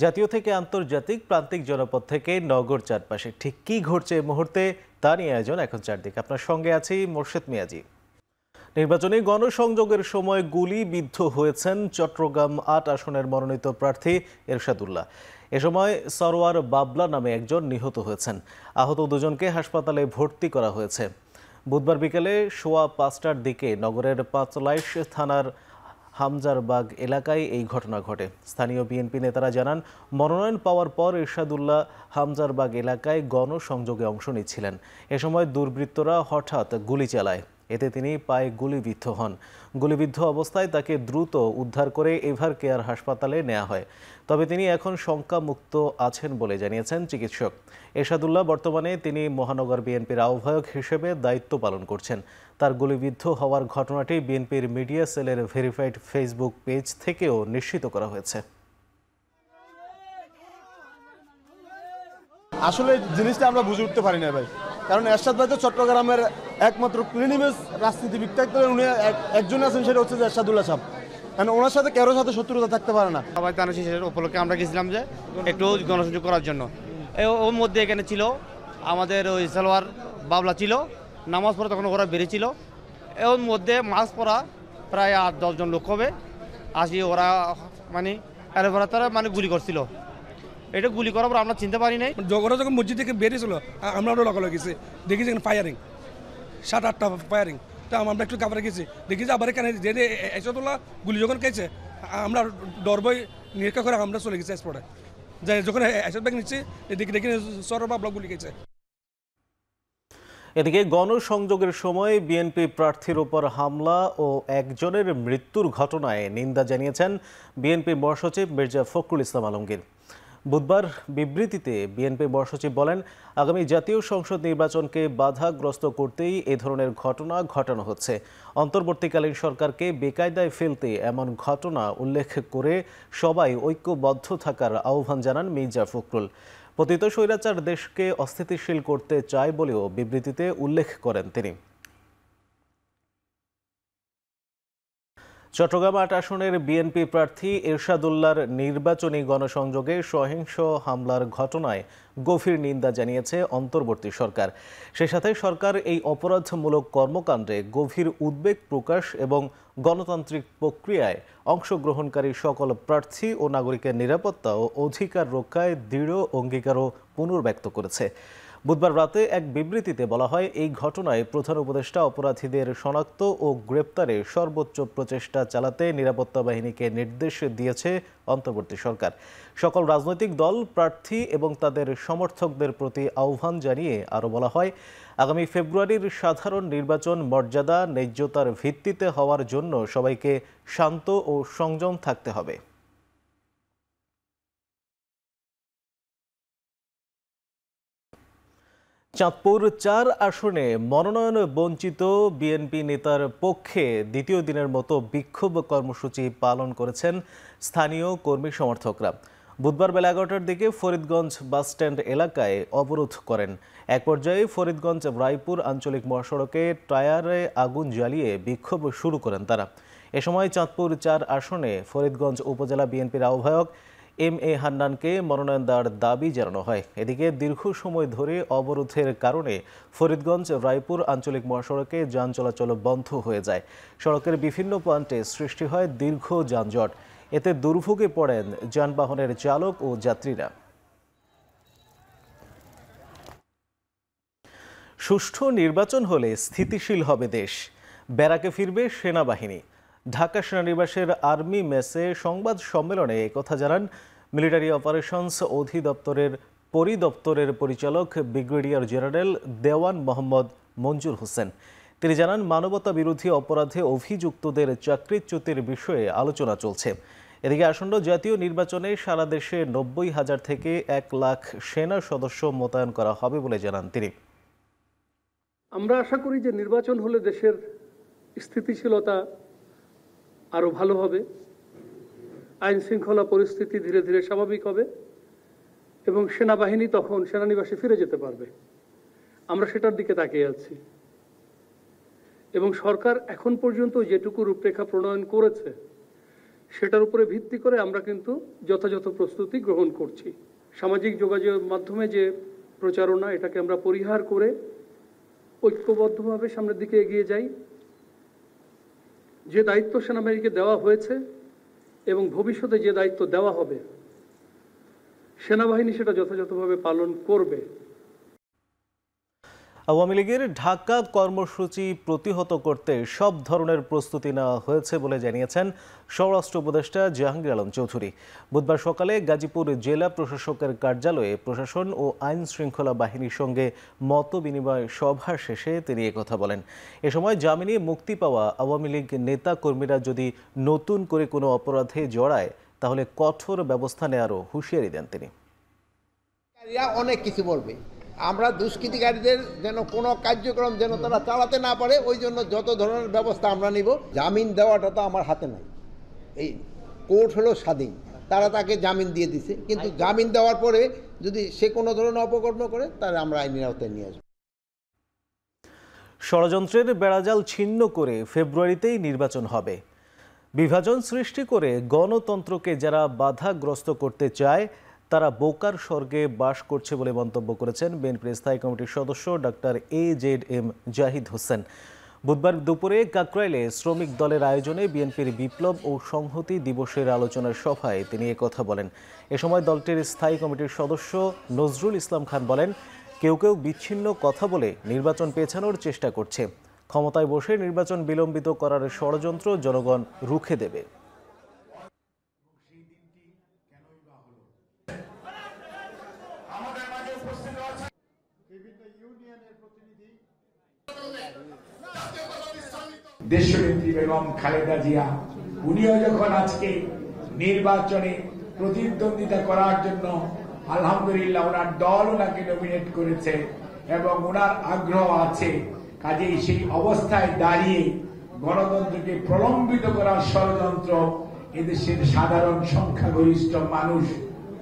জাতীয় থেকে আন্তর্জাতিক প্রান্তিক জনপদ থেকে নগর চারপাশে ঠিক কি ঘটছে এই মুহূর্তে তা নিয়ে আয়োজন এখন চারদিকে। আপনার সঙ্গে আছি মোর্শেদ মিয়াজি। নির্বাচনী গণসংযোগের সময় গুলিবিদ্ধ হয়েছেন চট্টগ্রাম ৮ আসনের মনোনীত প্রার্থী এরশাদুল্লাহ। এ সময় সরওয়ার বাবলা নামে একজন নিহত হয়েছেন। আহত দুজনকে হাসপাতালে ভর্তি করা হয়েছে। বুধবার বিকেলে সোয়া ৫টার দিকে নগরের পাঁচলাইশ থানার হামজারবাগ এলাকায় এই ঘটনা ঘটে। স্থানীয় বিএনপি নেতারা জানান, মনোনয়ন পাওয়ার পর এরশাদুল্লাহ হামজারবাগ এলাকায় গণসংযোগে অংশ নিচ্ছিলেন। এ সময় দুর্বৃত্তরা হঠাৎ গুলি চালায়। এতে তিনি পায়ে গুলিবিদ্ধ হন। গুলিবিদ্ধ অবস্থায় তাকে দ্রুত উদ্ধার করে এভার কেয়ার হাসপাতালে নেওয়া হয়। তবে তিনি এখন শঙ্কামুক্ত আছেন বলে জানিয়েছেন চিকিৎসক। এরশাদুল্লাহ বর্তমানে তিনি মহানগর বিএনপির আহ্বায়ক হিসেবে দায়িত্ব পালন করছেন। তার গুলিবিদ্ধ হওয়ার ঘটনাটি বিএনপির মিডিয়া সেলের ভেরিফাইড ফেসবুক পেজ থেকেও নিশ্চিত করা হয়েছে। আসলে জিনিসটা আমরা বুঝে উঠতে পারি না ভাই, কারণ এরশাদ ভাই তো চট্টগ্রামের একমাত্র ক্লিনিমেস রাজনীতিবিদ, উনি একজন আছেন, সেটা হচ্ছে এরশাদুল্লাহ সাহেব। কারণ ওনার সাথে কারোর সাথে শত্রুতা থাকতে পারে না। সবাই তার শেষের উপলক্ষে আমরা গেছিলাম যে একটু গণসংযোগ করার জন্য। ওর মধ্যে এখানে ছিল আমাদের ওই সালোয়ার বাবলা ছিল, নামাজ পড়া তখন ওরা বেরিয়েছিল। ওর মধ্যে মাছ পড়া প্রায় ৮-১০ জন লোক হবে আসি, ওরা মানে তারা মানে গুলি করছিল। এটা গুলি করার পর আমরা চিনতে পারি নাই। ওরা যখন মসজিদ থেকে বেরিয়েছিল আমরা লগে গেছি, দেখি যেখানে ফায়ারিং ৭-৮টা ফায়ারিং। তো আমরা একটু কাপড়ে গেছি, দেখি যে আবার এখানে যে এরশাদুল্লাহ গুলি যখন খেয়েছে আমরা ডর বই নিরীক্ষা করে আমরা চলে গেছি স্পটে। যে যখন এরশাদ ব্যাগ নিচ্ছি দেখি সরব বাবলা গুলি খেয়েছে। এদিকে গণসংযোগের সময় বিএনপি প্রার্থীর উপর হামলা ও একজনের মৃত্যুর ঘটনায় নিন্দা জানিয়েছেন বিএনপি মহাসচিব মির্জা ফখরুল ইসলাম আলমগীর। বুধবার বিবৃতিতে বিএনপি মহাসচিব বলেন, আগামী জাতীয় সংসদ নির্বাচনকে বাধাগ্রস্ত করতেই এ ধরনের ঘটনা ঘটানো হচ্ছে। অন্তর্বর্তীকালীন সরকারকে বেকায়দায় ফেলতে এমন ঘটনা উল্লেখ করে সবাই ঐক্যবদ্ধ থাকার আহ্বান জানান মির্জা ফখরুল। পতিত স্বৈরাচার দেশকে অস্থিতিশীল করতে চায় বলেও বিবৃতিতে উল্লেখ করেন তিনি। চট্টগ্রাম ৮ আসনের বিএনপি প্রার্থী এরশাদুল্লাহর নির্বাচনী গণসংযোগে সহিংস হামলার ঘটনায় গভীর নিন্দা জানিয়েছে অন্তর্বর্তী সরকার। সেই সাথে সরকার এই অপরাধমূলক কর্মকাণ্ডে গভীর উদ্বেগ প্রকাশ এবং গণতান্ত্রিক প্রক্রিয়ায় অংশগ্রহণকারী সকল প্রার্থী ও নাগরিকের নিরাপত্তা ও অধিকার রক্ষায় দৃঢ় অঙ্গীকারও পুনর্ব্যক্ত করেছে। বুধবার রাতে এক বিবৃতিতে বলা হয়, এই ঘটনায় প্রধান উপদেষ্টা অপরাধীদের শনাক্ত ও গ্রেপ্তারে সর্বোচ্চ প্রচেষ্টা চালাতে নিরাপত্তা বাহিনীকে নির্দেশ দিয়েছে অন্তর্বর্তী সরকার। সকল রাজনৈতিক দল, প্রার্থী এবং তাদের সমর্থকদের প্রতি আহ্বান জানিয়ে আরও বলা হয়, আগামী ফেব্রুয়ারির সাধারণ নির্বাচন মর্যাদা, ন্যায্যতার ভিত্তিতে হওয়ার জন্য সবাইকে শান্ত ও সংযম থাকতে হবে। চাঁদপুর ৪ আসনে মনোনয়ন বঞ্চিত বিএনপি নেতার পক্ষে দ্বিতীয় দিনের মতো বিক্ষোভ কর্মসূচি পালন করেছেন স্থানীয় কর্মী সমর্থকরা। বুধবার বেলা ১১টার দিকে ফরিদগঞ্জ বাসস্ট্যান্ড এলাকায় অবরোধ করেন। এক পর্যায়ে ফরিদগঞ্জ রায়পুর আঞ্চলিক মহাসড়কে টায়ারে আগুন জ্বালিয়ে বিক্ষোভ শুরু করেন তারা। এ সময় চাঁদপুর ৪ আসনে ফরিদগঞ্জ উপজেলা বিএনপির আহ্বায়ক এম.এ. হান্নানকে মনোনয়ন দেওয়ার দাবি জানানো হয়। এদিকে দীর্ঘ সময় ধরে অবরোধের কারণে ফরিদগঞ্জ রায়পুর আঞ্চলিক মহাসড়কে যান চলাচল বন্ধ হয়ে যায়। সড়কের বিভিন্ন প্রান্তে সৃষ্টি হয় দীর্ঘ যানজট। এতে দুর্ভোগে পড়েন যানবাহনের চালক ও যাত্রীরা। সুষ্ঠু নির্বাচন হলে স্থিতিশীল হবে দেশ, ব্যারাকে ফিরবে সেনাবাহিনী। ঢাকা সেনানিবাসের আর্মি মেসে সংবাদ সম্মেলনে একথা জানান মিলিটারি অপারেশনস অধিদপ্তরের পরিদপ্তরের পরিচালক ব্রিগেডিয়ার জেনারেল দেওয়ান মোহাম্মদ মঞ্জুর হোসেন। তিনি জানান, মানবতা বিরোধী অপরাধে অভিযুক্তদের চাকরিচ্যুতির বিষয়ে আলোচনা চলছে। এদিকে আসন্ন জাতীয় নির্বাচনে সারা দেশে ৯০,০০০ থেকে ১ লাখ সেনা সদস্য মোতায়েন করা হবে বলে জানান তিনি। আমরা আশা করি যে নির্বাচন হলে দেশের স্থিতিশীলতা আরো ভালো হবে, আইন শৃঙ্খলা পরিস্থিতি ধীরে ধীরে স্বাভাবিক হবে এবং সেনাবাহিনী তখন সেনানিবাসে ফিরে যেতে পারবে। আমরা সেটার দিকে তাকিয়ে আছি এবং সরকার এখন পর্যন্ত যেটুকু রূপরেখা প্রণয়ন করেছে সেটার উপরে ভিত্তি করে আমরা কিন্তু যথাযথ প্রস্তুতি গ্রহণ করছি। সামাজিক যোগাযোগের মাধ্যমে যে প্রচারণা, এটাকে আমরা পরিহার করে ঐক্যবদ্ধভাবে সামনের দিকে এগিয়ে যাই। যে দায়িত্ব সেনাবাহিনীকে দেওয়া হয়েছে এবং ভবিষ্যতে যে দায়িত্ব দেওয়া হবে, সেনাবাহিনী সেটা যথাযথভাবে পালন করবে। আওয়ামী লীগের ঢাকা কর্মসূচি প্রতিহত করতে সব ধরনের প্রস্তুতি নেওয়া হয়েছে বলে জানিয়েছেন স্বরাষ্ট্র উপদেষ্টা জাহাঙ্গীর আলম চৌধুরী। বুধবার সকালে গাজীপুর জেলা প্রশাসকের কার্যালয়ে প্রশাসন ও আইন শৃঙ্খলা বাহিনীর সঙ্গে মতবিনিময় সভা শেষে তিনি একথা বলেন। এ সময় জামিনে মুক্তি পাওয়া আওয়ামী লীগ নেতা কর্মীরা যদি নতুন করে কোনো অপরাধে জড়ায় তাহলে কঠোর ব্যবস্থা নেওয়ারও হুঁশিয়ারি দেন তিনি। অনেক কিছু বলবে, আমরা দুষ্কৃতিকারীদের যেন কোনো কার্যক্রম যেন তারা চালাতে না পারে, ওই জন্য যত ধরনের ব্যবস্থা আমরা নিব। জামিন দেওয়াটা তো আমার হাতে নাই, এই কোর্ট হলো স্বাধীন, তারা তাকে জামিন দিয়ে দিছে, কিন্তু জামিন দেওয়ার পরে যদি সে কোনো ধরনের অপকর্ম করে তাহলে আমরা আইনের আওতায় নিয়ে আসবো। ষড়যন্ত্রের বেড়াজাল ছিন্ন করে ফেব্রুয়ারিতেই নির্বাচন হবে। বিভাজন সৃষ্টি করে গণতন্ত্রকে যারা বাধাগ্রস্ত করতে চায় তারা বোকার স্বর্গে বাস করছে বলে মন্তব্য করেছেন বিএনপির স্থায়ী কমিটির সদস্য ডক্টর AZM জাহিদ হোসেন। বুধবার দুপুরে কাকরাইলে শ্রমিক দলের আয়োজনে বিএনপির বিপ্লব ও সংহতি দিবসের আলোচনার সভায় তিনি একথা বলেন। এ সময় দলটির স্থায়ী কমিটির সদস্য নজরুল ইসলাম খান বলেন, কেউ কেউ বিচ্ছিন্ন কথা বলে নির্বাচন পেছানোর চেষ্টা করছে। ক্ষমতায় বসে নির্বাচন বিলম্বিত করার ষড়যন্ত্র জনগণ রুখে দেবে। দেশনেত্রী বেগম খালেদা জিয়া উনিও যখন আজকে নির্বাচনে প্রতিদ্বন্দ্বিতা করার জন্য আলহামদুলিল্লাহ ওনার দল ওনাকে নমিনেট করেছে এবং ওনার আগ্রহ আছে, কাজেই সেই অবস্থায় দাঁড়িয়ে গণতন্ত্রকে প্রলম্বিত করার ষড়যন্ত্র এদেশের সাধারণ সংখ্যাগরিষ্ঠ মানুষ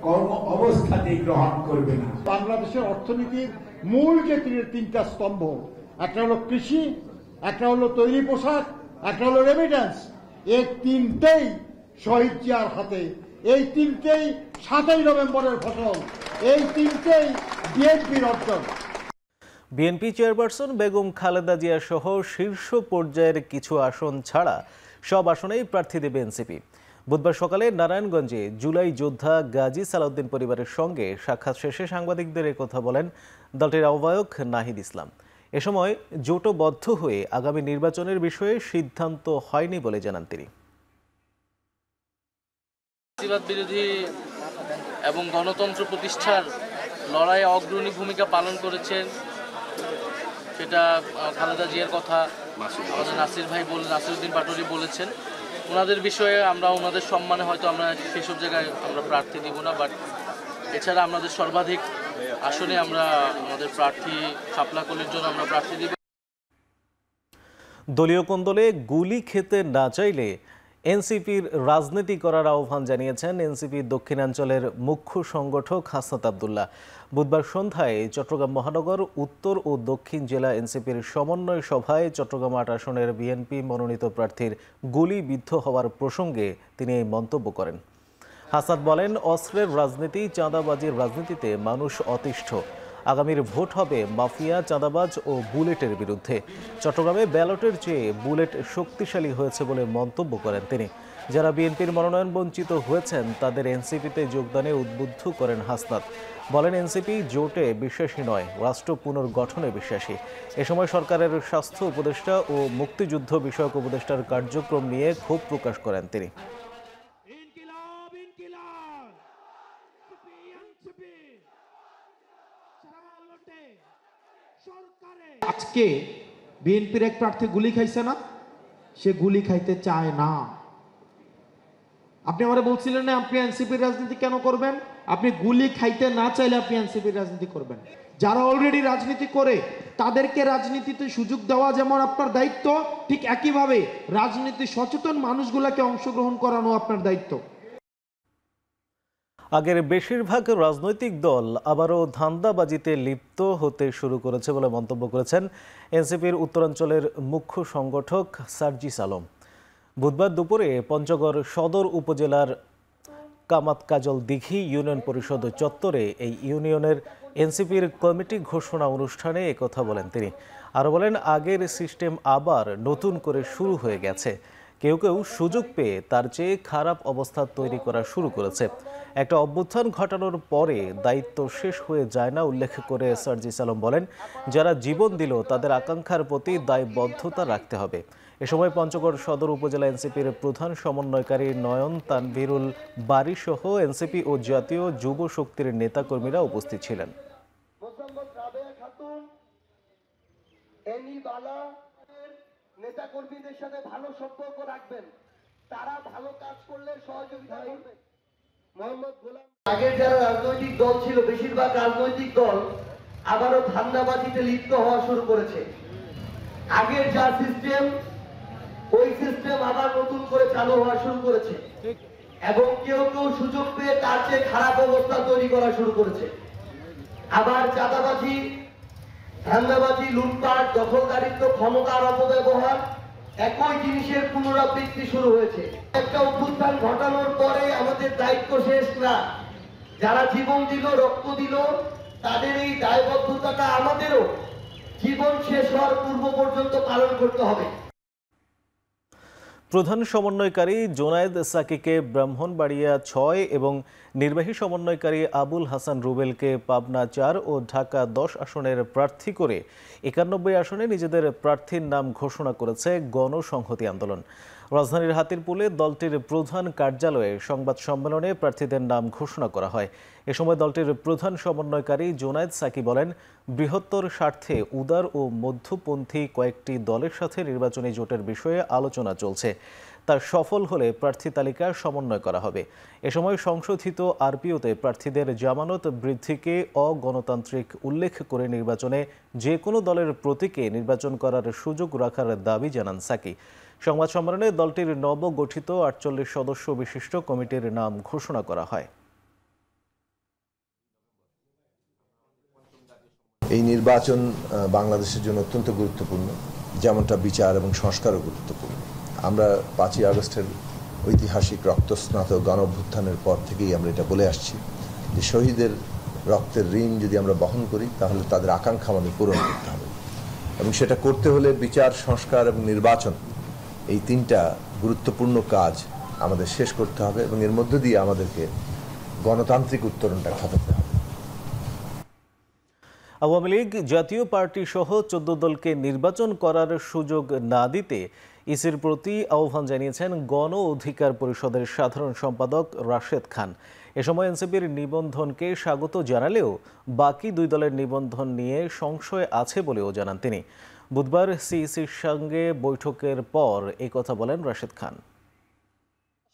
কোন অবস্থাতেই গ্রহণ করবে না। বাংলাদেশের অর্থনীতির মূল যে তিনটা স্তম্ভ, একটা হলো কৃষি, একটা হলো তৈরি পোশাক, একটা হলো রেমিটেন্স, এই তিনটেই শহীদ জিয়ার হাতে, এই তিনটেই 7ই নভেম্বরের ফসল, এই তিনটেই বিএনপির অর্জন। বিএনপি চেয়ারপারসন বেগম খালেদা জিয়া সহ শীর্ষ পর্যায়ের কিছু আসন ছাড়া সব আসনেই প্রার্থী দেবে এনসিপি। বুধবার সকালে নারায়ণগঞ্জে জুলাই যোদ্ধা গাজী সালাউদ্দিন পরিবারের সঙ্গে সাক্ষাৎ শেষে সাংবাদিকদের একথা বলেন দলটির আহ্বায়ক নাহিদ ইসলাম। এ সময় জোটবদ্ধ হয়ে আগামী নির্বাচনের বিষয়ে সিদ্ধান্ত হয়নি বলে জানান তিনি। ফ্যাসিবাদ বিরোধী এবং গণতন্ত্র প্রতিষ্ঠার লড়াইয়ে অগ্রণী ভূমিকা পালন করেছেন, সেটা খালেদা জিয়ার কথা আমাদের নাসির ভাই নাসিরউদ্দিন পাটোয়ারি বলেছেন। ওনাদের বিষয়ে আমরা ওনাদের সম্মানে হয়তো আমরা সেসব জায়গায় আমরা প্রার্থী দিব না, বাট এছাড়া আমাদের সর্বাধিক আসনে আমরা আমাদের প্রার্থী শাপলা কলির জন্য আমরা প্রার্থী দিব। দলীয় কোন্দলে গুলি খেতে না চাইলে এনসিপির রাজনীতি করার আহ্বান জানিয়েছেন এনসিপির দক্ষিণাঞ্চলের মুখ্য সংগঠক হাসনাত আব্দুল্লাহ। বুধবার সন্ধ্যায় চট্টগ্রাম মহানগর উত্তর ও দক্ষিণ জেলা এনসিপির সমন্বয় সভায় চট্টগ্রাম ৮ আসনের বিএনপি মনোনীত প্রার্থীর গুলিবিদ্ধ হওয়ার প্রসঙ্গে তিনি এই মন্তব্য করেন। হাসনাত বলেন, অস্ত্রের রাজনীতি, চাঁদাবাজির রাজনীতিতে মানুষ অতিষ্ঠ। আগামীর ভোট হবে মাফিয়া, চাঁদাবাজ ও বুলেটের বিরুদ্ধে। চট্টগ্রামে ব্যালটের চেয়ে বুলেট শক্তিশালী হয়েছে বলে মন্তব্য করেন তিনি। যারা বিএনপির মনোনয়ন বঞ্চিত হয়েছেন তাদের এনসিপিতে যোগদানে উদ্বুদ্ধ করেন হাসনাত। বলেন, এনসিপি জোটে বিশ্বাসী নয়, রাষ্ট্র পুনর্গঠনে বিশ্বাসী। এ সময় সরকারের স্বাস্থ্য উপদেষ্টা ও মুক্তিযুদ্ধ বিষয়ক উপদেষ্টার কার্যক্রম নিয়ে ক্ষোভ প্রকাশ করেন তিনি। আজকে বিএনপির এক প্রার্থী গুলি খাইছে না, সে গুলি খাইতে চায় না। আপনি আমারে বলছিলেন না আপনি এনসিপির রাজনীতি কেন করবেন? আপনি গুলি খাইতে না চাইলে আপনি এনসিপির রাজনীতি করবেন। যারা অলরেডি রাজনীতি করে তাদেরকে রাজনীতিতে সুযোগ দেওয়া যেমন আপনার দায়িত্ব, ঠিক একইভাবে রাজনীতি সচেতন মানুষগুলোকে অংশগ্রহণ করানো আপনার দায়িত্ব। আগের বেশিরভাগ রাজনৈতিক দল আবারও ধান্দাবাজিতে লিপ্ত হতে শুরু করেছে বলে মন্তব্য করেছেন এনসিপির উত্তরাঞ্চলের মুখ্য সংগঠক সার্জিস আলম। বুধবার দুপুরে পঞ্চগড় সদর উপজেলার কামাতকাজল দিঘি ইউনিয়ন পরিষদ চত্বরে এই ইউনিয়নের এনসিপির কমিটি ঘোষণা অনুষ্ঠানে একথা বলেন তিনি। আরও বলেন, আগের সিস্টেম আবার নতুন করে শুরু হয়ে গেছে। কেউ কেউ সুযোগ পেয়ে তার চেয়ে খারাপ অবস্থা তৈরি করা শুরু করেছে। একটা অভ্যুত্থান ঘটানোর পরে দায়িত্ব শেষ হয়ে যায় না উল্লেখ করে সার্জিস আলম বলেন, যারা জীবন দিল তাদের আকাঙ্ক্ষার প্রতি দায়বদ্ধতা রাখতে হবে। এ সময় পঞ্চগড় সদর উপজেলা এনসিপির প্রধান সমন্বয়কারী নয়ন তানভীরুল বারী সহ এনসিপি ও জাতীয় যুব শক্তির নেতাকর্মীরা উপস্থিত ছিলেন। নেতাকর্মীদের সাথে ভালো সম্পর্ক রাখবেন, তারা ভালো কাজ করলে সহযোগিতা করবেন। মোহাম্মদ গোলাম আগের যারা রাজনৈতিক দল ছিল, বেশিরভাগ রাজনৈতিক দল আবারও ধান্দাবাজিতে লিপ্ত হওয়া শুরু করেছে। আগের যা সিস্টেম, ওই সিস্টেম আবার নতুন করে চালু হওয়া শুরু করেছে এবং কেউ কেউ সুযোগ পেয়ে তার চেয়ে খারাপ অবস্থা তৈরি করা শুরু করেছে। আবার চাঁদাবাজি, ধান্দাবাজি, লুটপাট, দখলদারিত্ব, ক্ষমতার অপব্যবহার, একই জিনিসের পুনরাবৃত্তি শুরু হয়েছে। একটা অভ্যুত্থান ঘটানোর পরে আমাদের দায়িত্ব শেষ না। যারা জীবন দিল, রক্ত দিল, তাদের এই দায়বদ্ধতাটা আমাদেরও জীবন শেষ হওয়ার পূর্ব পর্যন্ত পালন করতে হবে। প্রধান সমন্বয়কারী জোনায়েদ সাকিকে ব্রাহ্মণবাড়িয়া ৬ এবং নির্বাহী সমন্বয়কারী আবুল হাসান রুবেলকে পাবনা ৪ ও ঢাকা ১০ আসনের প্রার্থী করে ৯১ আসনে নিজেদের প্রার্থীর নাম ঘোষণা করেছে গণসংহতি আন্দোলন। রাজধানীর হাতিরপুলে দলটির প্রধান কার্যালয়ে সংবাদ সম্মেলনে প্রার্থীদের নাম ঘোষণা করা হয়। এ সময় দলটির প্রধান সমন্বয়কারী জোনায়েদ সাকি বলেন, বৃহত্তর স্বার্থে উদার ও মধ্যপন্থী কয়েকটি দলের সাথে নির্বাচনী জোটের বিষয়ে আলোচনা চলছে। তার সফল হলে প্রার্থী তালিকা সমন্বয় করা হবে। এ সময় সংশোধিত আরপিওতে প্রার্থীদের জামানত বৃদ্ধিকে অগণতান্ত্রিক উল্লেখ করে নির্বাচনে যে কোনো দলের প্রতীকে নির্বাচন করার সুযোগ রাখার দাবি জানান সাকি। সংবাদ সম্মেলনে দলটির নবগঠিত ৪৮ সদস্য বিশিষ্ট কমিটির নাম ঘোষণা করা হয়। এই নির্বাচন বাংলাদেশের জন্য অত্যন্ত গুরুত্বপূর্ণ, যেমনটা বিচার এবং সংস্কারও গুরুত্বপূর্ণ। আমরা ৫ই আগস্টের ঐতিহাসিক রক্তস্নাত গণঅভ্যুত্থানের পর থেকেই আমরা এটা বলে আসছি যে শহীদের রক্তের ঋণ যদি আমরা বহন করি তাহলে তাদের আকাঙ্ক্ষা আমাদের পূরণ করতে হবে, এবং সেটা করতে হলে বিচার, সংস্কার এবং নির্বাচন, এই তিনটা গুরুত্বপূর্ণ কাজ আমাদের শেষ করতে হবে এবং এর মধ্য দিয়ে আমাদেরকে গণতান্ত্রিক উত্তরণটা ঘটাতে হবে। আওয়ামী লীগ জাতীয় পার্টি সহ ১৪ দলকে নির্বাচন করার সুযোগ না দিতে ইসির প্রতি আহ্বান জানিয়েছেন গণ অধিকার পরিষদের সাধারণ সম্পাদক রাশেদ খান। এ সময় এনসিপির নিবন্ধনকে স্বাগত জানালেও বাকি দুই দলের নিবন্ধন নিয়ে সংশয় আছে বলেও জানান তিনি। বুধবার সিইসির সঙ্গে বৈঠকের পর এই কথা বলেন রাশেদ খান।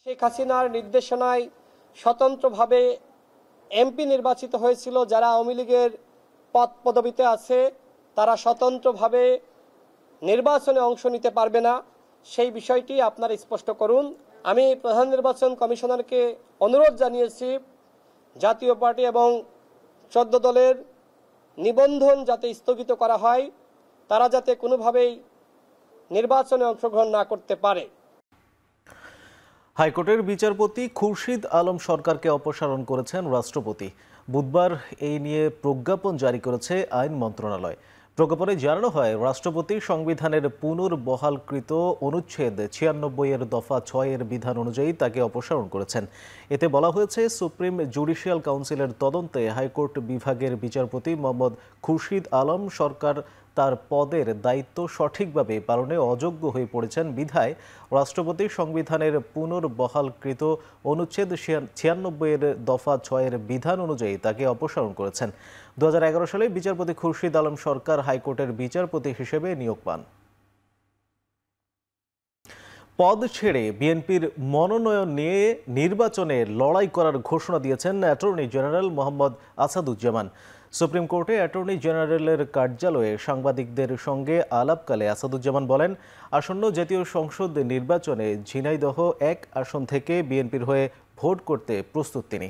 শেখ হাসিনার নির্দেশনায় স্বতন্ত্রভাবে এমপি নির্বাচিত হয়েছিল। যারা আওয়ামী লীগের পদ পদবিতে আছে তারা স্বতন্ত্রভাবে নির্বাচনে অংশ নিতে পারবে না, সেই বিষয়টি আপনারা স্পষ্ট করুন। আমি প্রধান নির্বাচন কমিশনারকে অনুরোধ জানিয়েছি জাতীয় পার্টি এবং ১৪ দলের নিবন্ধন যাতে স্থগিত করা হয়, তারা যাতে কোনোভাবেই নির্বাচনে অংশগ্রহণ না করতে পারে। হাইকোর্টের বিচারপতি খুরশিদ আলম সরকারকে অপসারণ করেছেন রাষ্ট্রপতি। বুধবার এই নিয়ে প্রজ্ঞাপন জারি করেছে আইন মন্ত্রণালয়। প্রজ্ঞাপনে জানানো হয়, রাষ্ট্রপতি সংবিধানের পুনর্বহালকৃত অনুচ্ছেদ ৯৬ দফা ৬ বিধান অনুযায়ী তাকে অপসারণ করেছেন। এতে বলা হয়েছে, সুপ্রিম জুডিশিয়াল কাউন্সিলের তদন্তে হাইকোর্ট বিভাগের বিচারপতি মোহাম্মদ খুরশিদ আলম সরকার তার পদের দায়িত্ব সঠিকভাবে পালনে অযোগ্য হয়ে পড়েছেন বিধায় রাষ্ট্রপতি সংবিধানের পুনর্বহালকৃত অনুচ্ছেদ ৯৬ দফা ৬ বিধান অনুযায়ী তাকে অপসারণ করেছেন। ২০১১ সালে বিচারপতি খুরশিদ আলম সরকার হাইকোর্টের বিচারপতি হিসেবে নিয়োগ পান। পদ ছেড়ে বিএনপির মনোনয়ন নিয়ে নির্বাচনে লড়াই করার ঘোষণা দিয়েছেন attorney general Mohammad Asaduzzaman. Supreme কোর্টে অ্যাটর্নি জেনারেলের কার্যালয়ে সাংবাদিকদের সঙ্গে আলাপকালে আসাদুজ্জামান বলেন, আসন্ন জাতীয় সংসদ নির্বাচনে ঝিনাইদহ ১ আসন থেকে বিএনপির হয়ে ভোট করতে প্রস্তুত তিনি।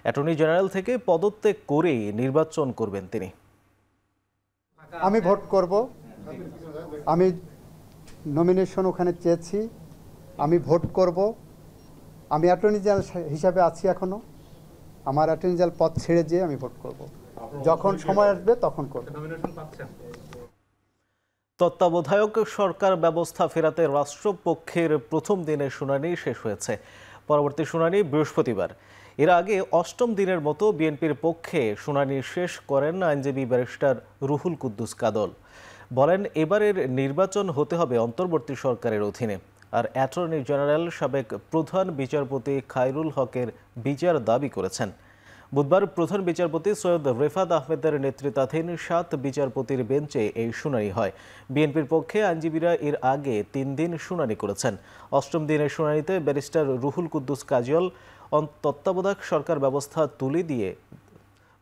অ্যাটর্নি জেনারেল থেকে পদত্যাগ করেই নির্বাচন করবেন তিনি। আমি ভোট করব, আমি নমিনেশন ওখানে চেয়েছি, আমি ভোট করব। আমি অ্যাটর্নি জেনারেল হিসাবে আছি এখনও। আমার অ্যাটর্নি জেনারেল পদ ছেড়ে যেয়ে আমি ভোট করব, যখন সময় আসবে তখন করব। তত্ত্বাবধায়ক সরকার ব্যবস্থা ফেরাতে রাষ্ট্রপক্ষের প্রথম দিনের শুনানি শেষ হয়েছে। পরবর্তী শুনানি বৃহস্পতিবার। এর আগে অষ্টম দিনের মতো বিএনপির পক্ষে শুনানি শেষ করেন আইনজীবী ব্যারিস্টার রুহুল কুদ্দুস কাদল। বলেন, এবারের নির্বাচন হতে হবে অন্তর্বর্তী সরকারের অধীনে। আর অ্যাটর্নি জেনারেল সাবেক প্রধান বিচারপতি খায়রুল হকের বিচার দাবি করেছেন। বুধবার প্রধান বিচারপতি সৈয়দ রেফাত আহমেদের নেতৃত্বাধীন 7 বিচারপতির বেঞ্চে এই শুনানি হয়। বিএনপির পক্ষে আইনজীবীরা এর আগে 3 দিন শুনানি করেছেন। অষ্টম দিনের শুনানিতে ব্যারিস্টার রুহুল কুদ্দুস কাজল তত্ত্বাবধায়ক সরকার ব্যবস্থা তুলে দিয়ে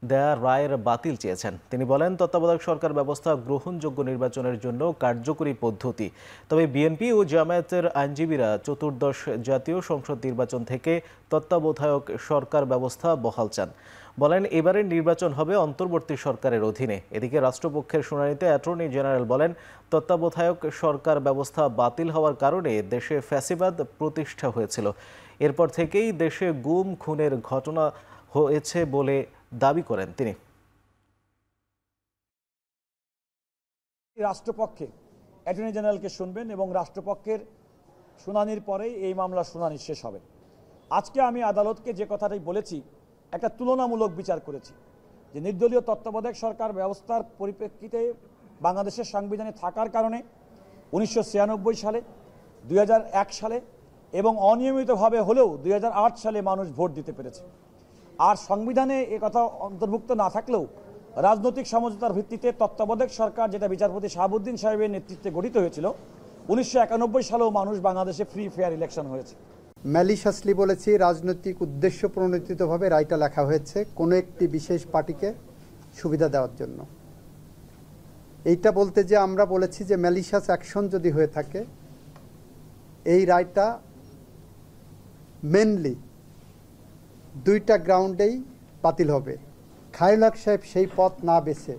দেয়া রায়ের বাতিল চেয়েছেন। তিনি বলেন, তত্ত্বাবধায়ক সরকার ব্যবস্থা গ্রহণযোগ্য নির্বাচনের জন্য কার্যকরী পদ্ধতি। তবে বিএনপি ও জামায়াতের আইনজীবীরা চতুর্দশ জাতীয় সংসদ নির্বাচন থেকে তত্ত্বাবধায়ক সরকার ব্যবস্থা বহাল চান। বলেন, এবারের নির্বাচন হবে অন্তর্বর্তী সরকারের অধীনে। এদিকে রাষ্ট্রপক্ষের শুনানিতে অ্যাটর্নি জেনারেল বলেন, তত্ত্বাবধায়ক সরকার ব্যবস্থা বাতিল হওয়ার কারণে দেশে ফ্যাসিবাদ প্রতিষ্ঠা হয়েছিল। এরপর থেকেই দেশে গুম খুনের ঘটনা হয়েছে বলে দাবি করেন তিনি। রাষ্ট্রপক্ষে অ্যাটর্নি জেনারেলকে শুনবেন এবং রাষ্ট্রপক্ষের শুনানির পরেই এই মামলার শুনানি শেষ হবে। আজকে আমি আদালতকে যে কথাটাই বলেছি, একটা তুলনামূলক বিচার করেছি যে নির্দলীয় তত্ত্বাবধায়ক সরকার ব্যবস্থার পরিপ্রেক্ষিতে বাংলাদেশের সংবিধানে থাকার কারণে 1996 সালে, 2001 সালে এবং অনিয়মিতভাবে হলেও 2008 সালে মানুষ ভোট দিতে পেরেছে। আর সংবিধানে কথা অন্তর্ভুক্ত না থাকলেও রাজনৈতিক সমঝোতার ভিত্তিতে তত্ত্বাবধায়ক সরকার, যেটা বিচারপতি শাহাবুদ্দিন সাহেবের নেতৃত্বে গঠিত হয়েছিল, 1991 সালেও মানুষ বাংলাদেশে ফ্রি ফেয়ার ইলেকশন হয়েছে। ম্যালিশাসলি বলেছি, রাজনৈতিক উদ্দেশ্য প্রণোদিতভাবে রায়টা লেখা হয়েছে কোনো একটি বিশেষ পার্টিকে সুবিধা দেওয়ার জন্য। এইটা বলতে যে আমরা বলেছি যে ম্যালিশাস অ্যাকশন যদি হয়ে থাকে, এই রায়টা মেনলি 2টা গ্রাউন্ডেই বাতিল হবে। খায়রুল হক সাহেব সেই পথ না বেছে,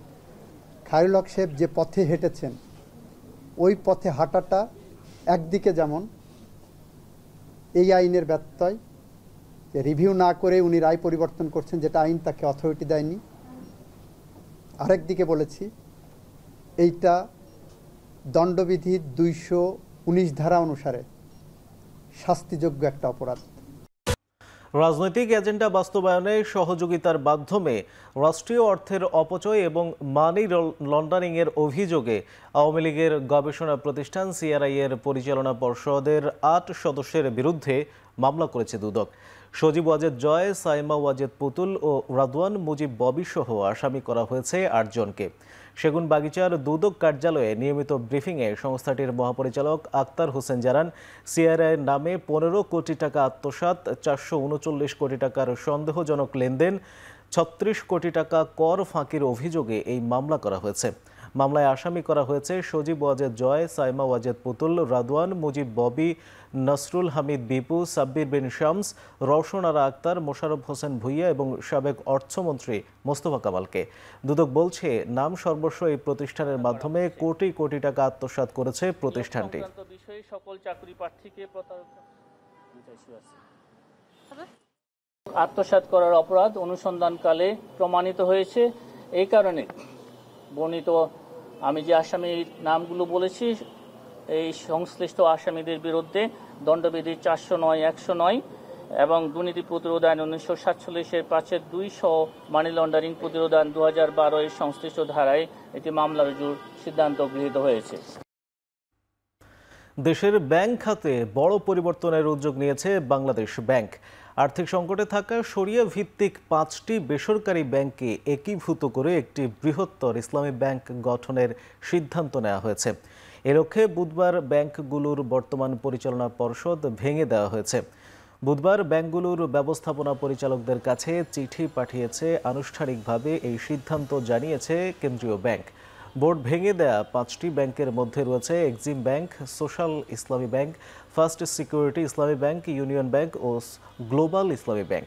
খায়রুল হক সাহেব যে পথে হেঁটেছেন ওই পথে হাঁটাটা একদিকে যেমন এই আইনের ব্যত্যয়, যে রিভিউ না করে উনি রায় পরিবর্তন করছেন, যেটা আইন তাকে অথরিটি দেয়নি। আরেকদিকে বলেছি এইটা দণ্ডবিধির 219 ধারা অনুসারে শাস্তিযোগ্য একটা অপরাধ। রাজনৈতিক এজেন্ডা বাস্তবায়নে সহযোগিতার মাধ্যমে রাষ্ট্রীয় অর্থের অপচয় এবং মানি লন্ডারিংয়ের অভিযোগে আওয়ামী লীগের গবেষণা প্রতিষ্ঠান সিআরআই এর পরিচালনা পর্ষদের 8 সদস্যের বিরুদ্ধে মামলা করেছে দুদক। সজীব ওয়াজেদ জয়, সাইমা ওয়াজেদ পুতুল ও রাদওয়ান মুজিব ববি সহ আসামি করা হয়েছে 8 জনকে। সেগুনবাগিচার দুদক কার্যালয়ে নিয়মিত ব্রিফিংয়ে সংস্থাটির মহাপরিচালক আক্তার হোসেন জানান, সিআরআইয়ের নামে 15 কোটি টাকা আত্মসাৎ, 439 কোটি টাকার সন্দেহজনক লেনদেন, 36 কোটি টাকা কর ফাঁকির অভিযোগে এই মামলা করা হয়েছে। মামলায় আসামি করা হয়েছে সজীব ওয়াজেদ জয়, সাইমা ওয়াজেদ পুতুল, রাদওয়ান মুজিব ববি, নসরুল হামিদ বিপু, সাব্বির বিন শামস, রওশন আরা আক্তার, মোশাররফ হোসেন ভুইয়া এবং সাবেক অর্থমন্ত্রী মোস্তফা কামালকে। দুদক বলছে, নাম সর্বস্ব এই প্রতিষ্ঠানের মাধ্যমে কোটি কোটি টাকা আত্মসাৎ করেছে প্রতিষ্ঠানটি। সকল চাকরি প্রার্থীকে আত্মসাৎ করার অপরাধ অনুসন্ধানকালে প্রমাণিত হয়েছে। এই কারণে বর্ণিত আমি যে আসামির নামগুলো বলেছি, এই সংশ্লিষ্ট আসামিদের বিরুদ্ধে দণ্ডবিধি 409, 109 এবং দুর্নীতি প্রতিরোধ আইন 1947-এর 5-2 সহ মানি লন্ডারিং প্রতিরোধ আইন 2012 এর সংশ্লিষ্ট ধারায় একটি মামলা রুজুর সিদ্ধান্ত গৃহীত হয়েছে। দেশের ব্যাংক খাতে বড় পরিবর্তনের উদ্যোগ নিয়েছে বাংলাদেশ ব্যাংক। আর্থিক সংকটে থাকা শরিয়া ভিত্তিক 5টি বেসরকারি ব্যাংককে একীভূত করে একটি বৃহত্তর ইসলামী ব্যাংক গঠনের সিদ্ধান্ত নেওয়া হয়েছে। এ লক্ষ্যে বুধবার ব্যাংকগুলোর বর্তমান পরিচালনা পর্ষদ ভেঙে দেওয়া হয়েছে। বুধবার ব্যাংকগুলোর ব্যবস্থাপনা পরিচালকদের কাছে চিঠি পাঠিয়েছে আনুষ্ঠানিকভাবে এই সিদ্ধান্ত জানিয়েছে কেন্দ্রীয় ব্যাংক। বোর্ড ভেঙে দেয়া 5টি ব্যাংকের মধ্যে রয়েছে এক্সিম ব্যাংক, সোশ্যাল ইসলামী ব্যাংক, ফার্স্ট সিকিউরিটি ইসলামী ব্যাংক, ইউনিয়ন ব্যাংক ও গ্লোবাল ইসলামী ব্যাংক।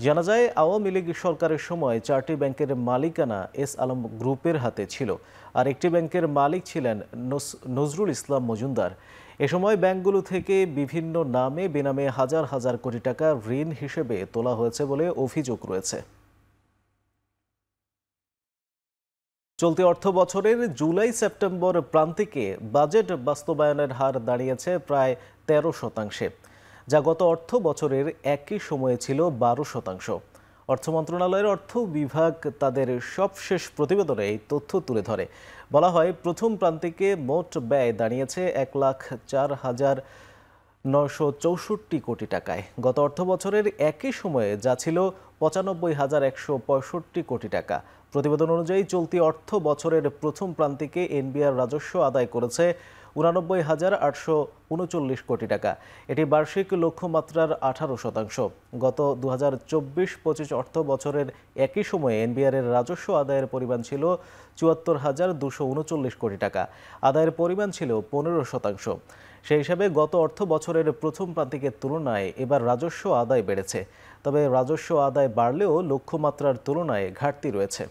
জানা যায়, আওয়ামী লীগ সরকারের সময় 4টি ব্যাংকের মালিকানা এস আলম গ্রুপের হাতে ছিল, আর একটি ব্যাংকের মালিক ছিলেন নজরুল ইসলাম মজুমদার। এ সময় ব্যাংকগুলো থেকে বিভিন্ন নামে বেনামে হাজার হাজার কোটি টাকা ঋণ হিসেবে তোলা হয়েছে বলে অভিযোগ রয়েছে। চলতি অর্থ বছরের জুলাই সেপ্টেম্বর প্রান্তিকে বাজেট বাস্তবায়নের হার দাঁড়িয়েছে প্রায় 13%, যা গত অর্থ বছরের একই সময়ে ছিল 12%। অর্থ মন্ত্রণালয়ের অর্থ বিভাগ তাদের সবশেষ প্রতিবেদনে এই তথ্য তুলে ধরে। বলা হয়, প্রথম প্রান্তিকে মোট ব্যয় দাঁড়িয়েছে 1,04,964 কোটি টাকায়। গত অর্থ বছরের একই সময়ে যা ছিল 95,165 কোটি টাকা। প্রতিবেদন অনুযায়ী চলতি অর্থ বছরের প্রথম প্রান্তিকে এনবিআর রাজস্ব আদায় করেছে 89,839 কোটি টাকা। এটি বার্ষিক লক্ষ্যমাত্রার 18%। গত 2024-25 অর্থ বছরের একই সময়ে এনবিআর-এর রাজস্ব আদায়ের পরিমাণ ছিল 74,239 কোটি টাকা। আদায়ের পরিমাণ ছিল 15%। সেই হিসাবে গত অর্থ বছরের প্রথম প্রান্তিকের তুলনায় এবার রাজস্ব আদায় বেড়েছে। তবে রাজস্ব আদায় বাড়লেও লক্ষ্যমাত্রার তুলনায় ঘাটতি রয়েছে।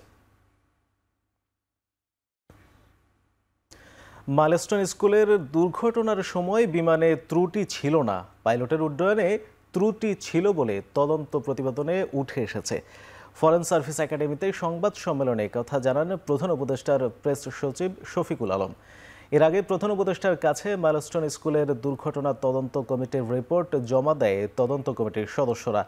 মাইলস্টোন স্কুলের দুর্ঘটনার সময় বিমানে ত্রুটি ছিল না, পাইলটের উড্ডয়নে ত্রুটি ছিল বলে তদন্ত প্রতিবেদনে উঠে এসেছে। ফরেন সার্ভিস একাডেমিতে সংবাদ সম্মেলনে কথা জানান প্রধান উপদেষ্টার প্রেস সচিব শফিকুল আলম। এর আগে প্রধান উপদেষ্টার কাছে মাইলস্টোন স্কুলের দুর্ঘটনা তদন্ত কমিটির রিপোর্ট জমা দেয় তদন্ত কমিটির সদস্যরা।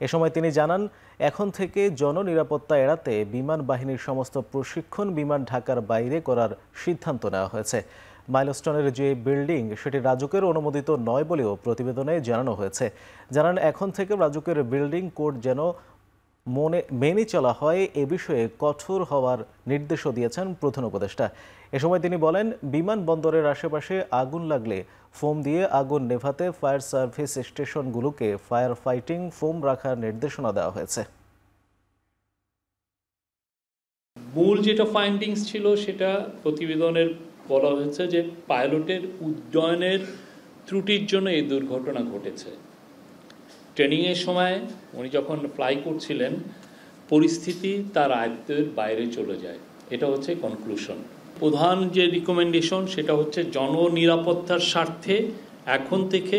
এ সময় তিনি জানান, এখন থেকে জননিরাপত্তা এড়াতে বিমান বাহিনীর সমস্ত প্রশিক্ষণ বিমান ঢাকার বাইরে করার সিদ্ধান্ত নেওয়া হয়েছে। মাইলস্টোনের যে বিল্ডিং সেটি রাজুকের অনুমোদিত নয় বলেও প্রতিবেদনে জানানো হয়েছে। জানান, এখন থেকে রাজুকের বিল্ডিং কোড যেন মেনে চলা হয় এ বিষয়ে কঠোর হওয়ার নির্দেশও দিয়েছেন প্রধান উপদেষ্টা। এ সময় তিনি বলেন, বিমানবন্দরের আশেপাশে আগুন লাগলে ফোম দিয়ে আগুন নেভাতে ফায়ার সার্ভিস স্টেশনগুলোকে ফায়ার ফাইটিং ফোম রাখার নির্দেশনা দেওয়া হয়েছে। মূল যেটা ফাইন্ডিংস ছিল সেটা প্রতিবেদনের বলা হয়েছে যে পাইলটের উড্ডয়নের ত্রুটির জন্য এই দুর্ঘটনা ঘটেছে। ট্রেনিংয়ের সময় উনি যখন ফ্লাই করছিলেন পরিস্থিতি তার আয়ত্তের বাইরে চলে যায়, এটা হচ্ছে কনক্লুশন। প্রধান যে রিকমেন্ডেশন সেটা হচ্ছে জননিরাপত্তার স্বার্থে এখন থেকে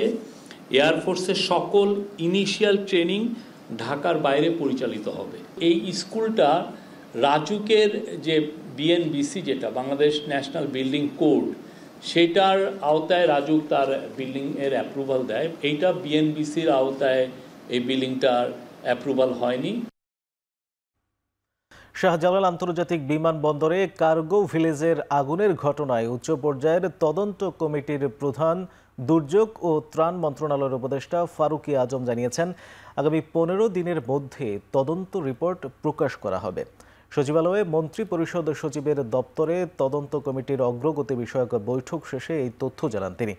এয়ারফোর্সের সকল ইনিশিয়াল ট্রেনিং ঢাকার বাইরে পরিচালিত হবে। এই স্কুলটা রাজুকের যে বিএনবিসি, যেটা বাংলাদেশ ন্যাশনাল বিল্ডিং কোড, সেটার আওতায় রাজুক তার বিল্ডিংয়ের অ্যাপ্রুভাল দেয়। এইটা বিএনবিসির আওতায় এই বিল্ডিংটার অ্যাপ্রুভাল হয়নি। শাহজালাল আন্তর্জাতিক বিমানবন্দরে কার্গো ভিলেজের আগুনের ঘটনায় উচ্চ পর্যায়ের তদন্ত কমিটির প্রধান দুর্যোগ ও ত্রাণ মন্ত্রণালয়ের উপদেষ্টা ফারুকি আজম জানিয়েছেন, আগামী 15 দিনের মধ্যে তদন্ত রিপোর্ট প্রকাশ করা হবে। সচিবালয়ে মন্ত্রী পরিষদ সচিবের দপ্তরে তদন্ত কমিটির অগ্রগতি বিষয়ক বৈঠক শেষে এই তথ্য জানান তিনি।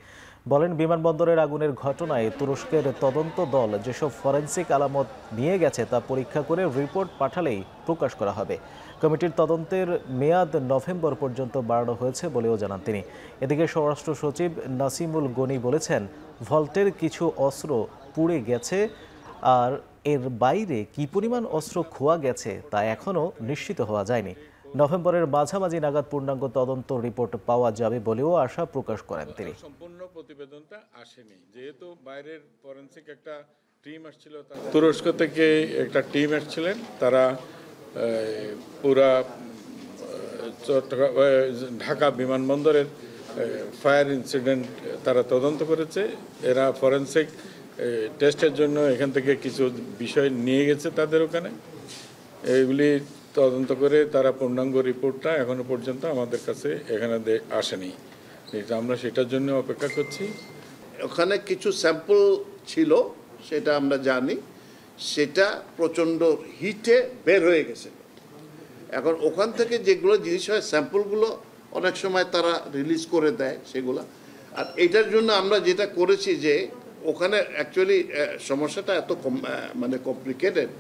বলেন, বিমানবন্দরের আগুনের ঘটনায় তুরস্কের তদন্ত দল যেসব ফরেনসিক আলামত নিয়ে গেছে তা পরীক্ষা করে রিপোর্ট পাঠালেই প্রকাশ করা হবে। কমিটির তদন্তের মেয়াদ নভেম্বর পর্যন্ত বাড়ানো হয়েছে বলেও জানান তিনি। এদিকে স্বরাষ্ট্র সচিব নাসিমুল গনি বলেছেন, ভল্টের কিছু অস্ত্র পুড়ে গেছে, আর এর বাইরে কি পরিমাণ অস্ত্র খোয়া গেছে তা এখনও নিশ্চিত হওয়া যায়নি। নভেম্বরের মাঝামাঝি নাগাদ পূর্ণাঙ্গ তদন্ত রিপোর্ট পাওয়া যাবে বলেও আশা প্রকাশ করেন তিনি। সম্পূর্ণ প্রতিবেদনটা আসেনি, যেহেতু বাইরের ফরেনসিক একটা টিম আসছিল, তুরস্ক থেকে একটা টিম আসছিলেন, তারা পুরা ঢাকা বিমানবন্দরের ফায়ার ইনসিডেন্ট তারা তদন্ত করেছে। এরা ফরেনসিক টেস্টের জন্য এখান থেকে কিছু বিষয় নিয়ে গেছে তাদের ওখানে। এইগুলি তদন্ত করে তারা পূর্ণাঙ্গ রিপোর্টটা এখনো পর্যন্ত আমাদের কাছে এখানে আসেনি। আমরা সেটার জন্য অপেক্ষা করছি। ওখানে কিছু স্যাম্পল ছিল, সেটা আমরা জানি, সেটা প্রচণ্ড হিটে বের হয়ে গেছে। এখন ওখান থেকে যেগুলো জিনিস হয়, স্যাম্পলগুলো অনেক সময় তারা রিলিজ করে দেয় সেগুলো। আর এটার জন্য আমরা যেটা করেছি যে ওখানে অ্যাকচুয়ালি সমস্যাটা এত মানে কমপ্লিকেটেড,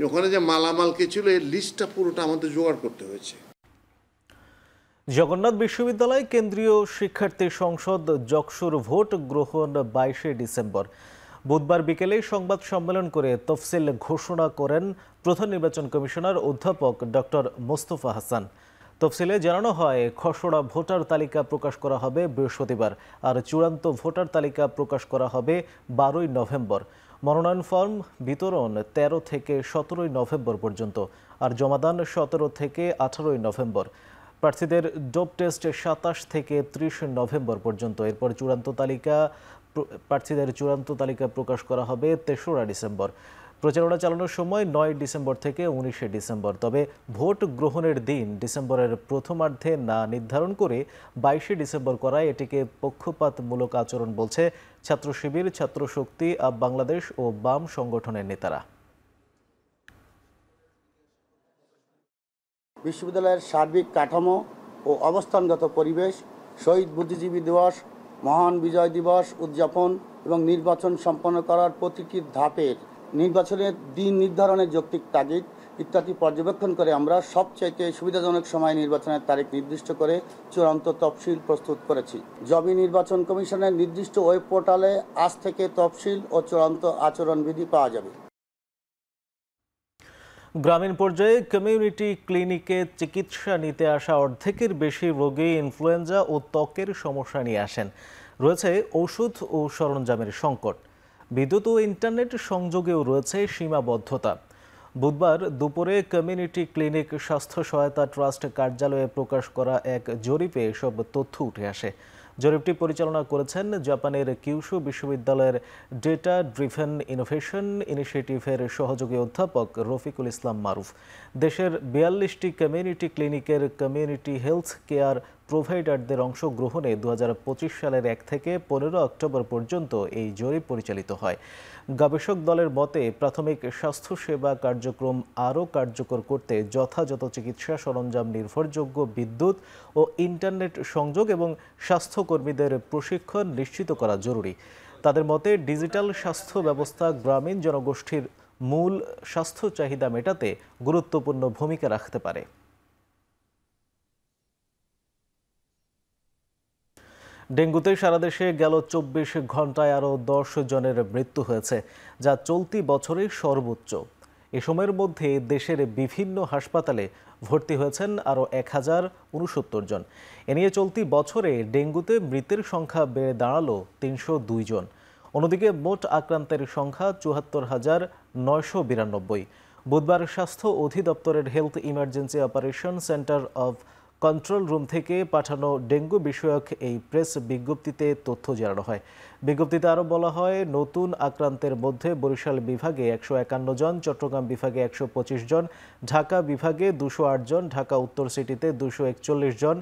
ওখানে যে মালামাল কি ছিল এর লিস্টটা পুরোটা আমাদের জোগাড় করতে হয়েছে। জগন্নাথ বিশ্ববিদ্যালয় কেন্দ্রীয় শিক্ষার্থী সংসদ যকসুর ভোট গ্রহণ 22 ডিসেম্বর। বুধবার বিকেলে সংবাদ সম্মেলন করে তফসিল ঘোষণা করেন প্রধান নির্বাচন কমিশনার অধ্যাপক ডক্টর মোস্তফা হাসান। তফসিলে জানানো হয় খসড়া ভোটার তালিকা প্রকাশ করা হবে বৃহস্পতিবার, আর চূড়ান্ত ভোটার তালিকা প্রকাশ করা হবে 12ই নভেম্বর। মনোনয়ন ফর্ম বিতরণ 13 থেকে 17ই নভেম্বর পর্যন্ত, আর জমাদান 17 থেকে 18ই নভেম্বর। প্রার্থীদের ডোপ টেস্ট 27 থেকে 30 নভেম্বর পর্যন্ত। এরপর প্রার্থীদের চূড়ান্ত তালিকা প্রকাশ করা হবে 3রা ডিসেম্বর। প্রচারণা চালানোর সময় 9 ডিসেম্বর থেকে 19 ডিসেম্বর। তবে ভোট গ্রহণের দিন ডিসেম্বরের প্রথমার্ধে না নির্ধারণ করে 22 ডিসেম্বর করায় এটিকে পক্ষপাতমূলক আচরণ বলছে ছাত্র শিবির, ছাত্র শক্তি, আপ বাংলাদেশ ও বাম সংগঠনের নেতারা। বিশ্ববিদ্যালয়ের সার্বিক কাঠামো ও অবস্থানগত পরিবেশ, শহীদ বুদ্ধিজীবী দিবস, মহান বিজয় দিবস উদযাপন এবং নির্বাচন সম্পন্ন করার প্রতিটি ধাপের নির্বাচনের দিন নির্ধারণের যৌক্তিক তাগিদ ইত্যাদি পর্যবেক্ষণ করে আমরা সবচাইতে সুবিধাজনক সময় নির্বাচনের তারিখ নির্দিষ্ট করে চূড়ান্ত তফসিল প্রস্তুত করেছি। জবি নির্বাচন কমিশনের নির্দিষ্ট ওয়েব পোর্টালে আজ থেকে তফসিল ও চূড়ান্ত আচরণবিধি পাওয়া যাবে। গ্রামীণ পর্যায়ে কমিউনিটি ক্লিনিকে চিকিৎসা নিতে আসা অর্ধেকের বেশি রোগী ইনফ্লুয়েঞ্জা ও ত্বকের সমস্যা নিয়ে আসেন। রয়েছে ওষুধ ও সরঞ্জামের সংকট। বিদ্যুৎ ও ইন্টারনেট সংযোগেও রয়েছে সীমাবদ্ধতা। বুধবার দুপুরে কমিউনিটি ক্লিনিক স্বাস্থ্য সহায়তা ট্রাস্ট কার্যালয়ে প্রকাশ করা এক জরিপে এসব তথ্য উঠে আসে। জরিপটি পরিচালনা করেছেন জাপানের কিউশু বিশ্ববিদ্যালয়ের ডেটা ড্রিভেন ইনোভেশন ইনিশিয়েটিভের সহযোগী অধ্যাপক রফিকুল ইসলাম মারুফ। দেশের 42টি কমিউনিটি ক্লিনিকের কমিউনিটি হেলথ কেয়ার প্রোভাইডারদের অংশগ্রহণে 2025 সালের 1 থেকে 15 অক্টোবর পর্যন্ত এই জরিপ পরিচালিত হয়। গবেষক দলের মতে প্রাথমিক স্বাস্থ্যসেবা কার্যক্রম আরও কার্যকর করতে যথাযথ চিকিৎসা সরঞ্জাম, নির্ভরযোগ্য বিদ্যুৎ ও ইন্টারনেট সংযোগ এবং স্বাস্থ্যকর্মীদের প্রশিক্ষণ নিশ্চিত করা জরুরি। তাদের মতে ডিজিটাল স্বাস্থ্য ব্যবস্থা গ্রামীণ জনগোষ্ঠীর মূল স্বাস্থ্য চাহিদা মেটাতে গুরুত্বপূর্ণ ভূমিকা রাখতে পারে। ডেঙ্গুতে সারা দেশে গেল 24 ঘন্টায় আরও 10 জনের মৃত্যু হয়েছে, যা চলতি বছরের সর্বোচ্চ। এ সময়ের মধ্যে দেশের বিভিন্ন হাসপাতালে ভর্তি হয়েছেন আরও 1069 জন। এ নিয়ে চলতি বছরে ডেঙ্গুতে মৃতের সংখ্যা বেড়ে দাঁড়ালো 302 জন। অন্যদিকে মোট আক্রান্তের সংখ্যা 74,992। বুধবার স্বাস্থ্য অধিদপ্তরের health emergency operation centre of control room থেকে পাঠানো ডেঙ্গু বিষয়ক এই প্রেস বিজ্ঞপ্তিতে তথ্য জানানো হয়। বিজ্ঞপ্তিতে আরও বলা হয়, নতুন আক্রান্তের মধ্যে বরিশাল বিভাগে 151 জন, চট্টগ্রাম বিভাগে 125 জন, ঢাকা বিভাগে 208 জন, ঢাকা উত্তর সিটিতে 241 জন,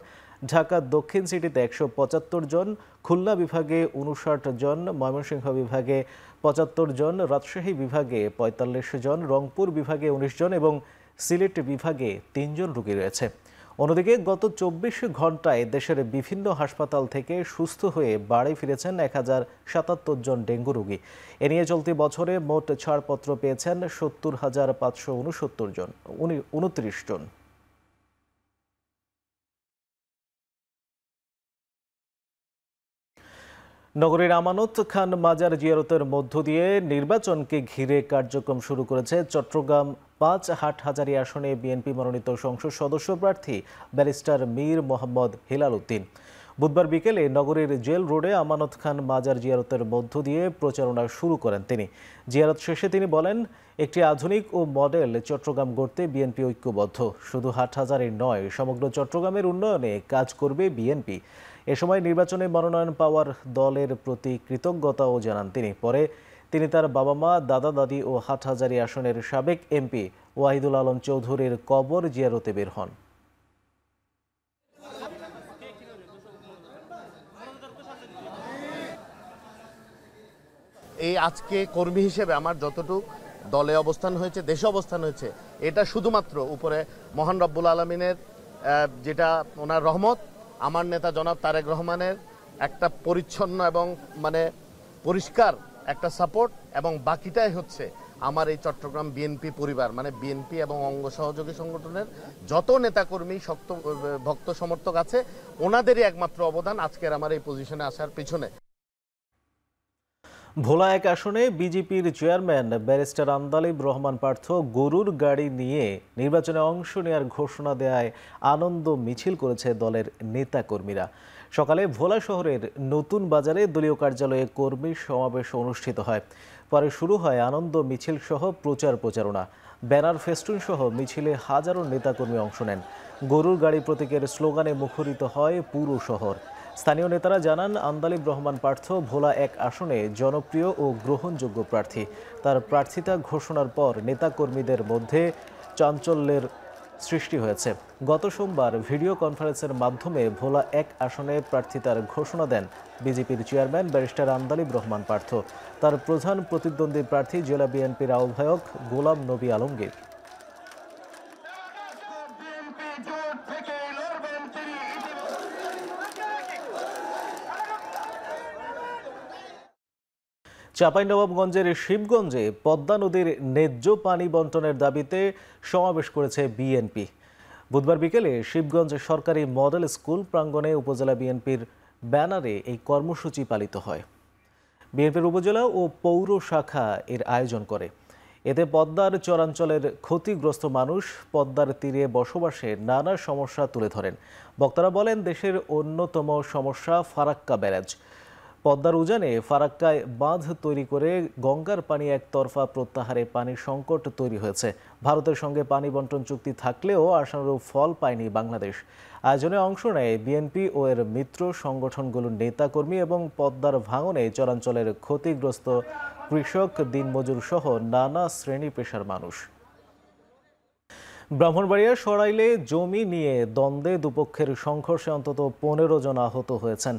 ঢাকা দক্ষিণ সিটিতে 175 জন, খুলনা বিভাগে 59 জন, ময়মনসিংহ বিভাগে 75 জন, রাজশাহী বিভাগে 45 জন, রংপুর বিভাগে 19 জন এবং সিলেট বিভাগে 3 জন রোগী রয়েছে। অন্যদিকে গত 24 ঘন্টায় দেশের বিভিন্ন হাসপাতাল থেকে সুস্থ হয়ে বাড়ি ফিরেছেন 1077 জন ডেঙ্গু রোগী। এ নিয়ে চলতি বছরে মোট ছাড়পত্র পেয়েছেন 70,529 জন। নগরীর আমানত খান মাজার জিয়ারতের মধ্য দিয়ে নির্বাচনকে ঘিরে কার্যক্রম শুরু করেছে চট্টগ্রাম 5 হাটহাজারী আসনে বিএনপি মনোনীত সংসদ সদস্য প্রার্থী ব্যারিস্টার মীর মোহাম্মদ হেলাল উদ্দিন। বুধবার বিকেলে নগরীর জেল রোডে আমানত খান মাজার জিয়ারতের মধ্য দিয়ে প্রচারণা শুরু করেন তিনি। জিয়ারত শেষে তিনি বলেন, একটি আধুনিক ও মডেল চট্টগ্রাম গড়তে বিএনপি ঐক্যবদ্ধ। শুধু হাটহাজারী নয়, সমগ্র চট্টগ্রামের উন্নয়নে কাজ করবে বিএনপি। এ সময় নির্বাচনে মনোনয়ন পাওয়ার দলের প্রতি কৃতজ্ঞতাও জানান তিনি। পরে তিনি তার বাবা মা, দাদা দাদি ও হাটহাজারী আসনের সাবেক এমপি ওয়াহিদুল আলম চৌধুরীর কবর জিয়ারতে বের হন। এই আজকে কর্মী হিসেবে আমার যতটুকু দলে অবস্থান হয়েছে, দেশে অবস্থান হয়েছে, এটা শুধুমাত্র উপরে মহান রব্বুল আলমিনের যেটা ওনার রহমত, আমার নেতা জনাব তারেক রহমানের একটা পরিচ্ছন্ন এবং পরিষ্কার একটা সাপোর্ট, এবং বাকিটাই হচ্ছে আমার এই চট্টগ্রাম বিএনপি পরিবার, বিএনপি এবং অঙ্গ সহযোগী সংগঠনের যত নেতাকর্মী, শক্ত ভক্ত সমর্থক আছে, ওনাদেরই একমাত্র অবদান আজকের আমার এই পজিশনে আসার পিছনে। ভোলা এক আসনে বিজেপির চেয়ারম্যান ব্যারিস্টার আন্দালিব রহমান পার্থ গরুর গাড়ি নিয়ে নির্বাচনে অংশ নেওয়ার ঘোষণা দেওয়ায় আনন্দ মিছিল করেছে দলের নেতাকর্মীরা। সকালে ভোলা শহরের নতুন বাজারে দলীয় কার্যালয়ে কর্মী সমাবেশ অনুষ্ঠিত হয়। পরে শুরু হয় আনন্দ মিছিল সহ প্রচারণা। ব্যানার ফেস্টুন সহ মিছিলে হাজারো নেতাকর্মী অংশ নেন। গরুর গাড়ি প্রতীকের স্লোগানে মুখরিত হয় পুরো শহর। স্থানীয় নেতারা জানান, আন্দালিব রহমান পার্থ ভোলা এক আসনে জনপ্রিয় ও গ্রহণযোগ্য প্রার্থী। তার প্রার্থিতা ঘোষণার পর নেতাকর্মীদের মধ্যে চাঞ্চল্যের সৃষ্টি হয়েছে। গত সোমবার ভিডিও কনফারেন্সের মাধ্যমে ভোলা এক আসনে প্রার্থিতার ঘোষণা দেন বিজেপির চেয়ারম্যান ব্যারিস্টার আন্দালিব রহমান পার্থ। তার প্রধান প্রতিদ্বন্দ্বী প্রার্থী জেলা বিএনপির আহ্বায়ক গোলাম নবী আলমগীর। চাঁপাইনবাবগঞ্জের শিবগঞ্জে পদ্মা নদীর ন্যায্য পানি বন্টনের দাবিতে সমাবেশ করেছে বিএনপি। বুধবার বিকেলে শিবগঞ্জ সরকারি মডেল স্কুল প্রাঙ্গণে উপজেলা বিএনপির ব্যানারে এই কর্মসূচি পালিত হয়। বিএনপির উপজেলা ও পৌর শাখা এর আয়োজন করে। এতে পদ্মার চরাঞ্চলের ক্ষতিগ্রস্ত মানুষ পদ্মার তীরে বসবাসে নানা সমস্যা তুলে ধরেন। বক্তারা বলেন, দেশের অন্যতম সমস্যা ফারাক্কা ব্যারাজ। পদ্মার উজানে ফারাক্কায় বাঁধ তৈরি করে গঙ্গার পানি একতরফা প্রত্যাহারে পানির সংকট তৈরি হয়েছে। ভারতের সঙ্গে পানি বন্টন চুক্তি থাকলেও আশানুরূপ ফল পায়নি বাংলাদেশ। আয়োজনে অংশ নেয় বিএনপি ও এর মিত্র সংগঠনগুলোর নেতাকর্মী এবং পদ্মার ভাঙনে চরাঞ্চলের ক্ষতিগ্রস্ত কৃষক, দিনমজুর সহ নানা শ্রেণী পেশার মানুষ। ব্রাহ্মণবাড়িয়া সরাইলে জমি নিয়ে দ্বন্দ্বে দুপক্ষের সংঘর্ষে অন্তত 15 জন আহত হয়েছেন।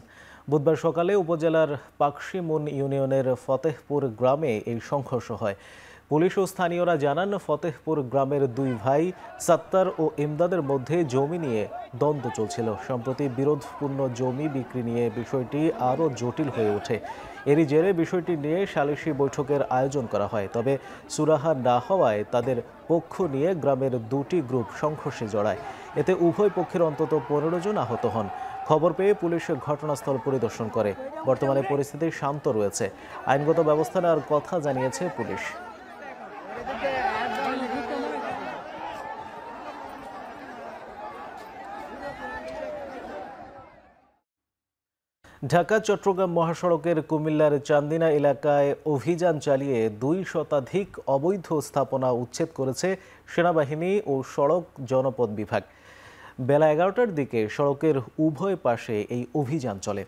বুধবার সকালে উপজেলার পাকশিমুন ইউনিয়নের ফতেহপুর গ্রামে এই সংঘর্ষ হয়। পুলিশ ও স্থানীয়রা জানান, ফতেহপুর গ্রামের দুই ভাই সাত্তার ও ইমদাদের মধ্যে জমি নিয়ে দ্বন্দ্ব চলছিল। সম্প্রতি বিরোধপূর্ণ জমি বিক্রি নিয়ে বিষয়টি আরও জটিল হয়ে ওঠে। এরই জেরে বিষয়টি নিয়ে সালিশি বৈঠকের আয়োজন করা হয়। তবে সুরাহা না হওয়ায় তাদের পক্ষ নিয়ে গ্রামের দুটি গ্রুপ সংঘর্ষে জড়ায়। এতে উভয় পক্ষের অন্তত 15 জন আহত হন। খবর পেয়ে পুলিশ ঘটনাস্থল পরিদর্শন করে। বর্তমানে পরিস্থিতি শান্ত রয়েছে। আইনগত ব্যবস্থা নেওয়ার কথা জানিয়েছে পুলিশ। ঢাকা চট্টগ্রাম মহাসড়কের কুমিল্লার চান্দিনা এলাকায় অভিযান চালিয়ে 2 শতাধিক অবৈধ স্থাপনা উচ্ছেদ করেছে সেনাবাহিনী ও সড়ক জনপথ বিভাগ। বেলা 11টার দিকে সড়কের উভয় পাশে এই অভিযান চলে।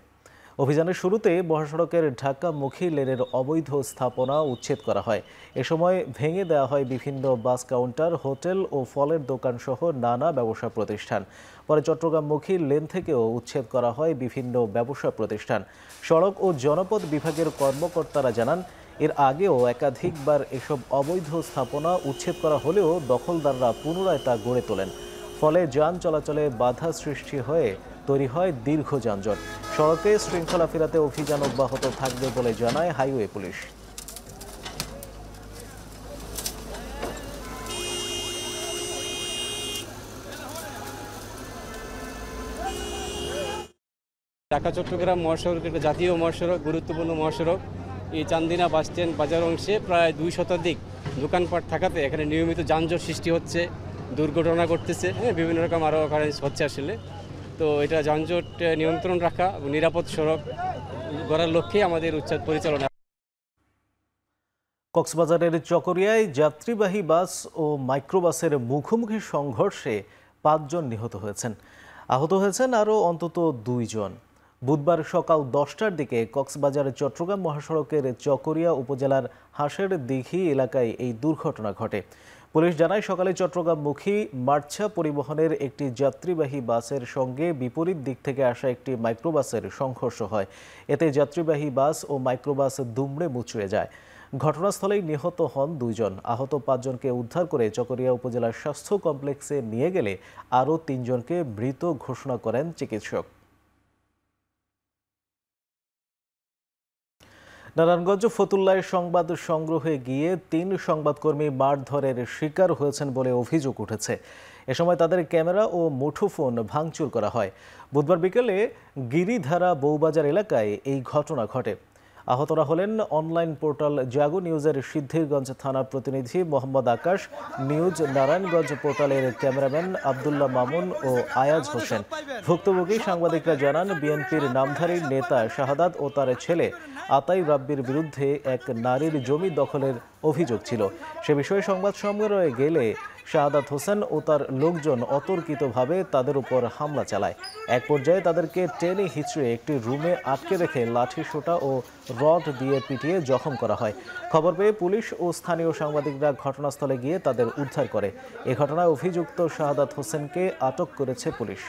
অভিযানের শুরুতে মহাসড়কের ঢাকামুখী লেনের অবৈধ স্থাপনা উচ্ছেদ করা হয়। এ সময় ভেঙে দেওয়া হয় বিভিন্ন বাস কাউন্টার, হোটেল ও ফলের দোকান সহ নানা ব্যবসা প্রতিষ্ঠান। পরে চট্টগ্রামমুখী লেন থেকেও উচ্ছেদ করা হয় বিভিন্ন ব্যবসা প্রতিষ্ঠান। সড়ক ও জনপথ বিভাগের কর্মকর্তারা জানান, এর আগেও একাধিকবার এসব অবৈধ স্থাপনা উচ্ছেদ করা হলেও দখলদাররা পুনরায় তা গড়ে তোলেন। ফলে যান চলাচলে বাধা সৃষ্টি হয়ে তৈরি হয় দীর্ঘ যানজট। সড়কে শৃঙ্খলা ফেরাতে অভিযান অব্যাহত থাকবে বলে জানায় হাইওয়ে পুলিশ। ঢাকা চট্টগ্রাম মহাসড়ক একটা জাতীয় মহাসড়ক, গুরুত্বপূর্ণ মহাসড়ক। এই চান্দিনা বাস স্ট্যান্ড বাজার অংশে প্রায় 2 শতাধিক দোকানপাট থাকাতে এখানে নিয়মিত যানজট সৃষ্টি হচ্ছে, দুর্ঘটনা ঘটতেছে, বিভিন্ন রকম আরও অকারেন্স হচ্ছে আসলে। তো এটা যানজট নিয়ন্ত্রণ রাখা এবং নিরাপদ সড়ক গড়ার লক্ষ্যে আমাদের উচ্ছেদ পরিচালনা। কক্সবাজারের চকরিয়ায় যাত্রীবাহী বাস ও মাইক্রোবাসের মুখোমুখি সংঘর্ষে 5 জন নিহত হয়েছেন। আহত হয়েছেন আরও অন্তত 2 জন। বুধবার সকাল 10টার দিকে কক্সবাজার চট্টগ্রাম মহাসড়কের চকরিয়া উপজেলার হাঁসের দিঘি এলাকায় এই দুর্ঘটনা ঘটে। পুলিশ জানায়, সকালে চট্টগ্রামমুখী মার্চা পরিবহনের একটি যাত্রীবাহী বাসের সঙ্গে বিপরীত দিক থেকে আসা একটি মাইক্রোবাসের সংঘর্ষ হয়। এতে যাত্রীবাহী বাস ও মাইক্রোবাস দুমড়ে মুচড়ে যায়। ঘটনাস্থলেই নিহত হন 2 জন। আহত 5 জনকে উদ্ধার করে চকরিয়া উপজেলার স্বাস্থ্য কমপ্লেক্সে নিয়ে গেলে আরও 3 জনকে মৃত ঘোষণা করেন চিকিৎসক। নারায়ণগঞ্জ ফতুল্লায় সংবাদ সংগ্রহে গিয়ে 3 সংবাদকর্মী মারধরের শিকার হয়েছেন বলে অভিযোগ উঠেছে। এ সময় তাদের ক্যামেরা ও মুঠোফোন ভাঙচুর করা হয়। বুধবার বিকেলে গিরিধারা বউবাজার এলাকায় এই ঘটনা ঘটে। আহতরা হলেন অনলাইন পোর্টাল জাগো নিউজের সিদ্ধিরগঞ্জ থানা প্রতিনিধি মোহাম্মদ আকাশ, নিউজ নারায়ণগঞ্জ পোর্টালের ক্যামেরাম্যান আব্দুল্লাহ মামুন ও আয়াজ হোসেন। ভুক্তভোগী সাংবাদিকরা জানান, বিএনপির নামধারী নেতা শাহাদাত ও তার ছেলে আতাই রাব্বির বিরুদ্ধে এক নারীর জমি দখলের অভিযোগ ছিল। সে বিষয়ে সংবাদ সম্মেলনে গেলে শাহাদাত হোসেন ও তার লোকজন অতর্কিতভাবে তাদের উপর হামলা চালায়। এক পর্যায়ে তাদেরকে টেনে হিঁচড়ে একটি রুমে আটকে রেখে লাঠি সোঁটা ও রড দিয়ে পিটিয়ে জখম করা হয়। খবর পেয়ে পুলিশ ও স্থানীয় সাংবাদিকরা ঘটনাস্থলে গিয়ে তাদের উদ্ধার করে। এ ঘটনায় অভিযুক্ত শাহাদাত হোসেনকে আটক করেছে পুলিশ।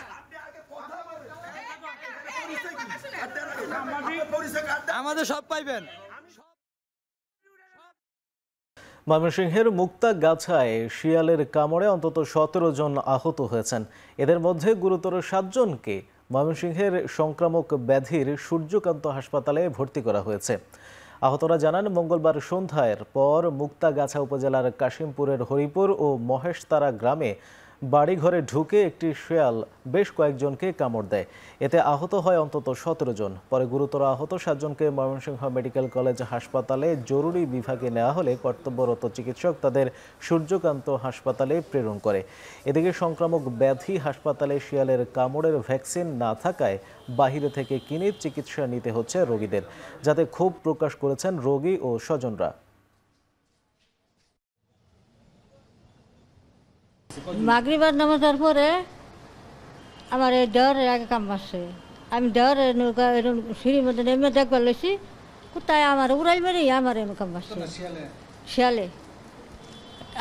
আমাদের সব পাইবেন। ময়মনসিংহের মুক্তাগাছায় শিয়ালের কামড়ে অন্তত 17 জন আহত হয়েছেন। এদের মধ্যে গুরুতর 7 জনকে ময়মনসিংহের সংক্রামক ব্যাধির সূর্যকান্ত হাসপাতালে ভর্তি করা হয়েছে। আহতরা জানান, মঙ্গলবার সন্ধ্যার পর মুক্তাগাছা উপজেলার কাশিমপুরের হরিপুর ও মহেশতারা গ্রামে বাড়িঘরে ঢুকে একটি শিয়াল বেশ কয়েকজনকে কামড় দেয়। এতে আহত হয় অন্তত 17 জন। পরে গুরুতর আহত 7 জনকে ময়মনসিংহ মেডিকেল কলেজ হাসপাতালে জরুরি বিভাগে নেওয়া হলে কর্তব্যরত চিকিৎসক তাদের সূর্যকান্ত হাসপাতালে প্রেরণ করে। এদিকে সংক্রামক ব্যাধি হাসপাতালে শিয়ালের কামড়ের ভ্যাকসিন না থাকায় বাহিরে থেকে কিনে চিকিৎসা নিতে হচ্ছে রোগীদের, যাতে ক্ষোভ প্রকাশ করেছেন রোগী ও স্বজনরা। মাগরিবার নামাজের পরে আমার এই দেওয়ারের আগে কাম মারছে। আমি দেওয়ারের নৌকা সিঁড়ির মধ্যে নেমে দেখবার লইছি, কোথায় আমার উড়াই মেরে আমার এমন কাম মারছে শিয়ালে।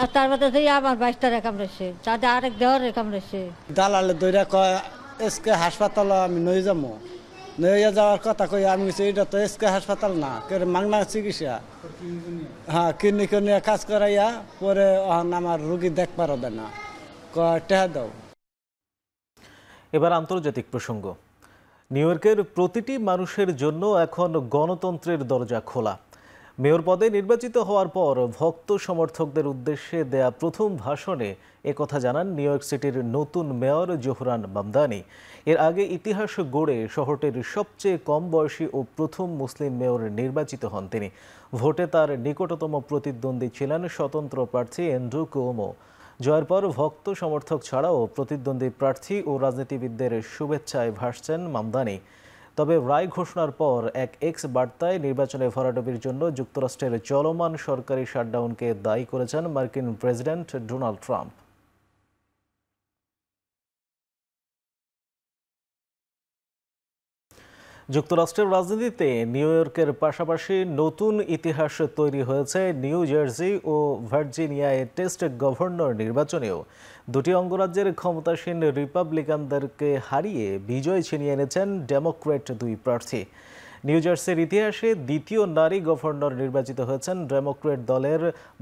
আর তার মধ্যে আমার 22টারে কামড়েছে, তাদের আরেক দেওয়ারের কামড়েছে। দালালে দৈরা কয় এসকে হাসপাতাল আমি নই যাবো, নইয়া যাওয়ার কথা কই আমি এটা তো এসকে হাসপাতাল না, মাগনা চিকিৎসা। হ্যাঁ, কিডনি নিয়ে কাজ করাইয়া পরে আমার রুগী দেখবার হবে না, টেহা দাও। এবার আন্তর্জাতিক প্রসঙ্গ। নিউ ইয়র্কের প্রতিটি মানুষের জন্য এখন গণতন্ত্রের দরজা খোলা। মেয়র পদে নির্বাচিত হওয়ার পর ভক্ত সমর্থকদের উদ্দেশ্যে দেয়া প্রথম ভাষণে একথা জানান নিউ ইয়র্ক সিটির নতুন মেয়র জোহরান মামদানি। এর আগে ইতিহাস গড়ে শহরটির সবচেয়ে কম বয়সী ও প্রথম মুসলিম মেয়র নির্বাচিত হন তিনি। ভোটে তার নিকটতম প্রতিদ্বন্দ্বী ছিলেন স্বতন্ত্র প্রার্থী অ্যান্ড্রু কুওমো। জয়ের পর ভক্ত সমর্থক ছাড়াও প্রতিদ্বন্দ্বী প্রার্থী ও রাজনীতিবিদদের শুভেচ্ছায় ভাসছেন মামদানি। তবে রায় ঘোষণার পর এক এক্স বার্তায় নির্বাচনে ভরাডুবির জন্য যুক্তরাষ্ট্রের চলমান সরকারি শাটডাউনকে দায়ী করেছেন মার্কিন প্রেসিডেন্ট ডোনাল্ড ট্রাম্প। যুক্তরাষ্ট্রের রাজনীতিতে নিউ ইয়র্কের পাশাপাশি নতুন ইতিহাস তৈরি হয়েছে নিউ জার্সি ও ভার্জিনিয়ায় টেস্ট গভর্নর নির্বাচনেও। দুটি অঙ্গরাজ্যের ক্ষমতাসীন রিপাবলিকানদেরকে হারিয়ে বিজয় ছিনিয়ে এনেছেন ডেমোক্র্যাট দুই প্রার্থী। নিউ জার্সির ইতিহাসে দ্বিতীয় নারী গভর্নর নির্বাচিত হয়েছেন ডেমোক্র্যাট দলের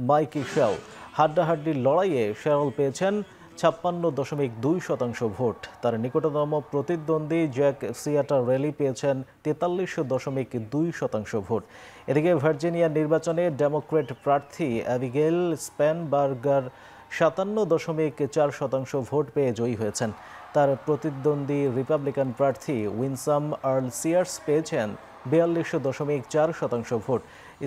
মাইকি শেল। হাড্ডাহাড্ডি লড়াইয়ে শেল পেয়েছেন 56.2% ভোট। তার নিকটতম প্রতিদ্বন্দ্বী জ্যাক সিয়াটারেলি পেয়েছেন 43.2% ভোট। এদিকে ভার্জিনিয়া নির্বাচনে ডেমোক্র্যাট প্রার্থী অ্যাবিগেল স্প্যানবার্গার 57.4% ভোট পেয়ে জয়ী হয়েছেন। তার প্রতিদ্বন্দ্বী রিপাবলিকান প্রার্থী উইনসাম আর্ল সিয়ার্স পেয়েছেন 42.4% ভোট।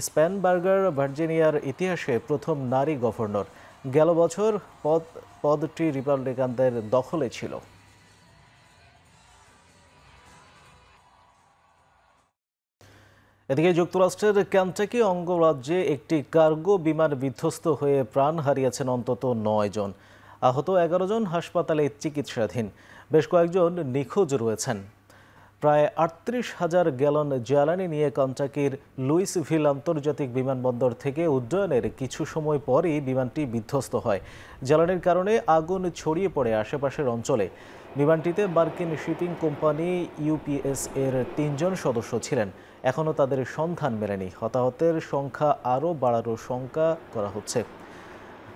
স্প্যানবার্গার ভার্জিনিয়ার ইতিহাসে প্রথম নারী গভর্নর। গেল বছর পদটি রিপাবলিকানদের দখলে ছিল। এদিকে যুক্তরাষ্ট্রের কেন্টাকি অঙ্গরাজ্যে একটি কার্গো বিমান বিধ্বস্ত হয়ে প্রাণ হারিয়েছেন অন্তত 9 জন। আহত 11 জন হাসপাতালে চিকিৎসাধীন। বেশ কয়েকজন নিখোঁজ রয়েছেন। প্রায় 38,000 গ্যালন জ্বালানি নিয়ে কেন্টাকির লুইসভিল আন্তর্জাতিক বিমানবন্দর থেকে উড্ডয়নের কিছু সময় পরই বিমানটি বিধ্বস্ত হয়। জ্বালানির কারণে আগুন ছড়িয়ে পড়ে আশেপাশের অঞ্চলে। বিমানটিতে মার্কিন শিপিং কোম্পানি ইউপিএস এর 3 জন সদস্য ছিলেন। এখনও তাদের সন্ধান মেলেনি। হতাহতের সংখ্যা আরও বাড়ারও শঙ্কা করা হচ্ছে।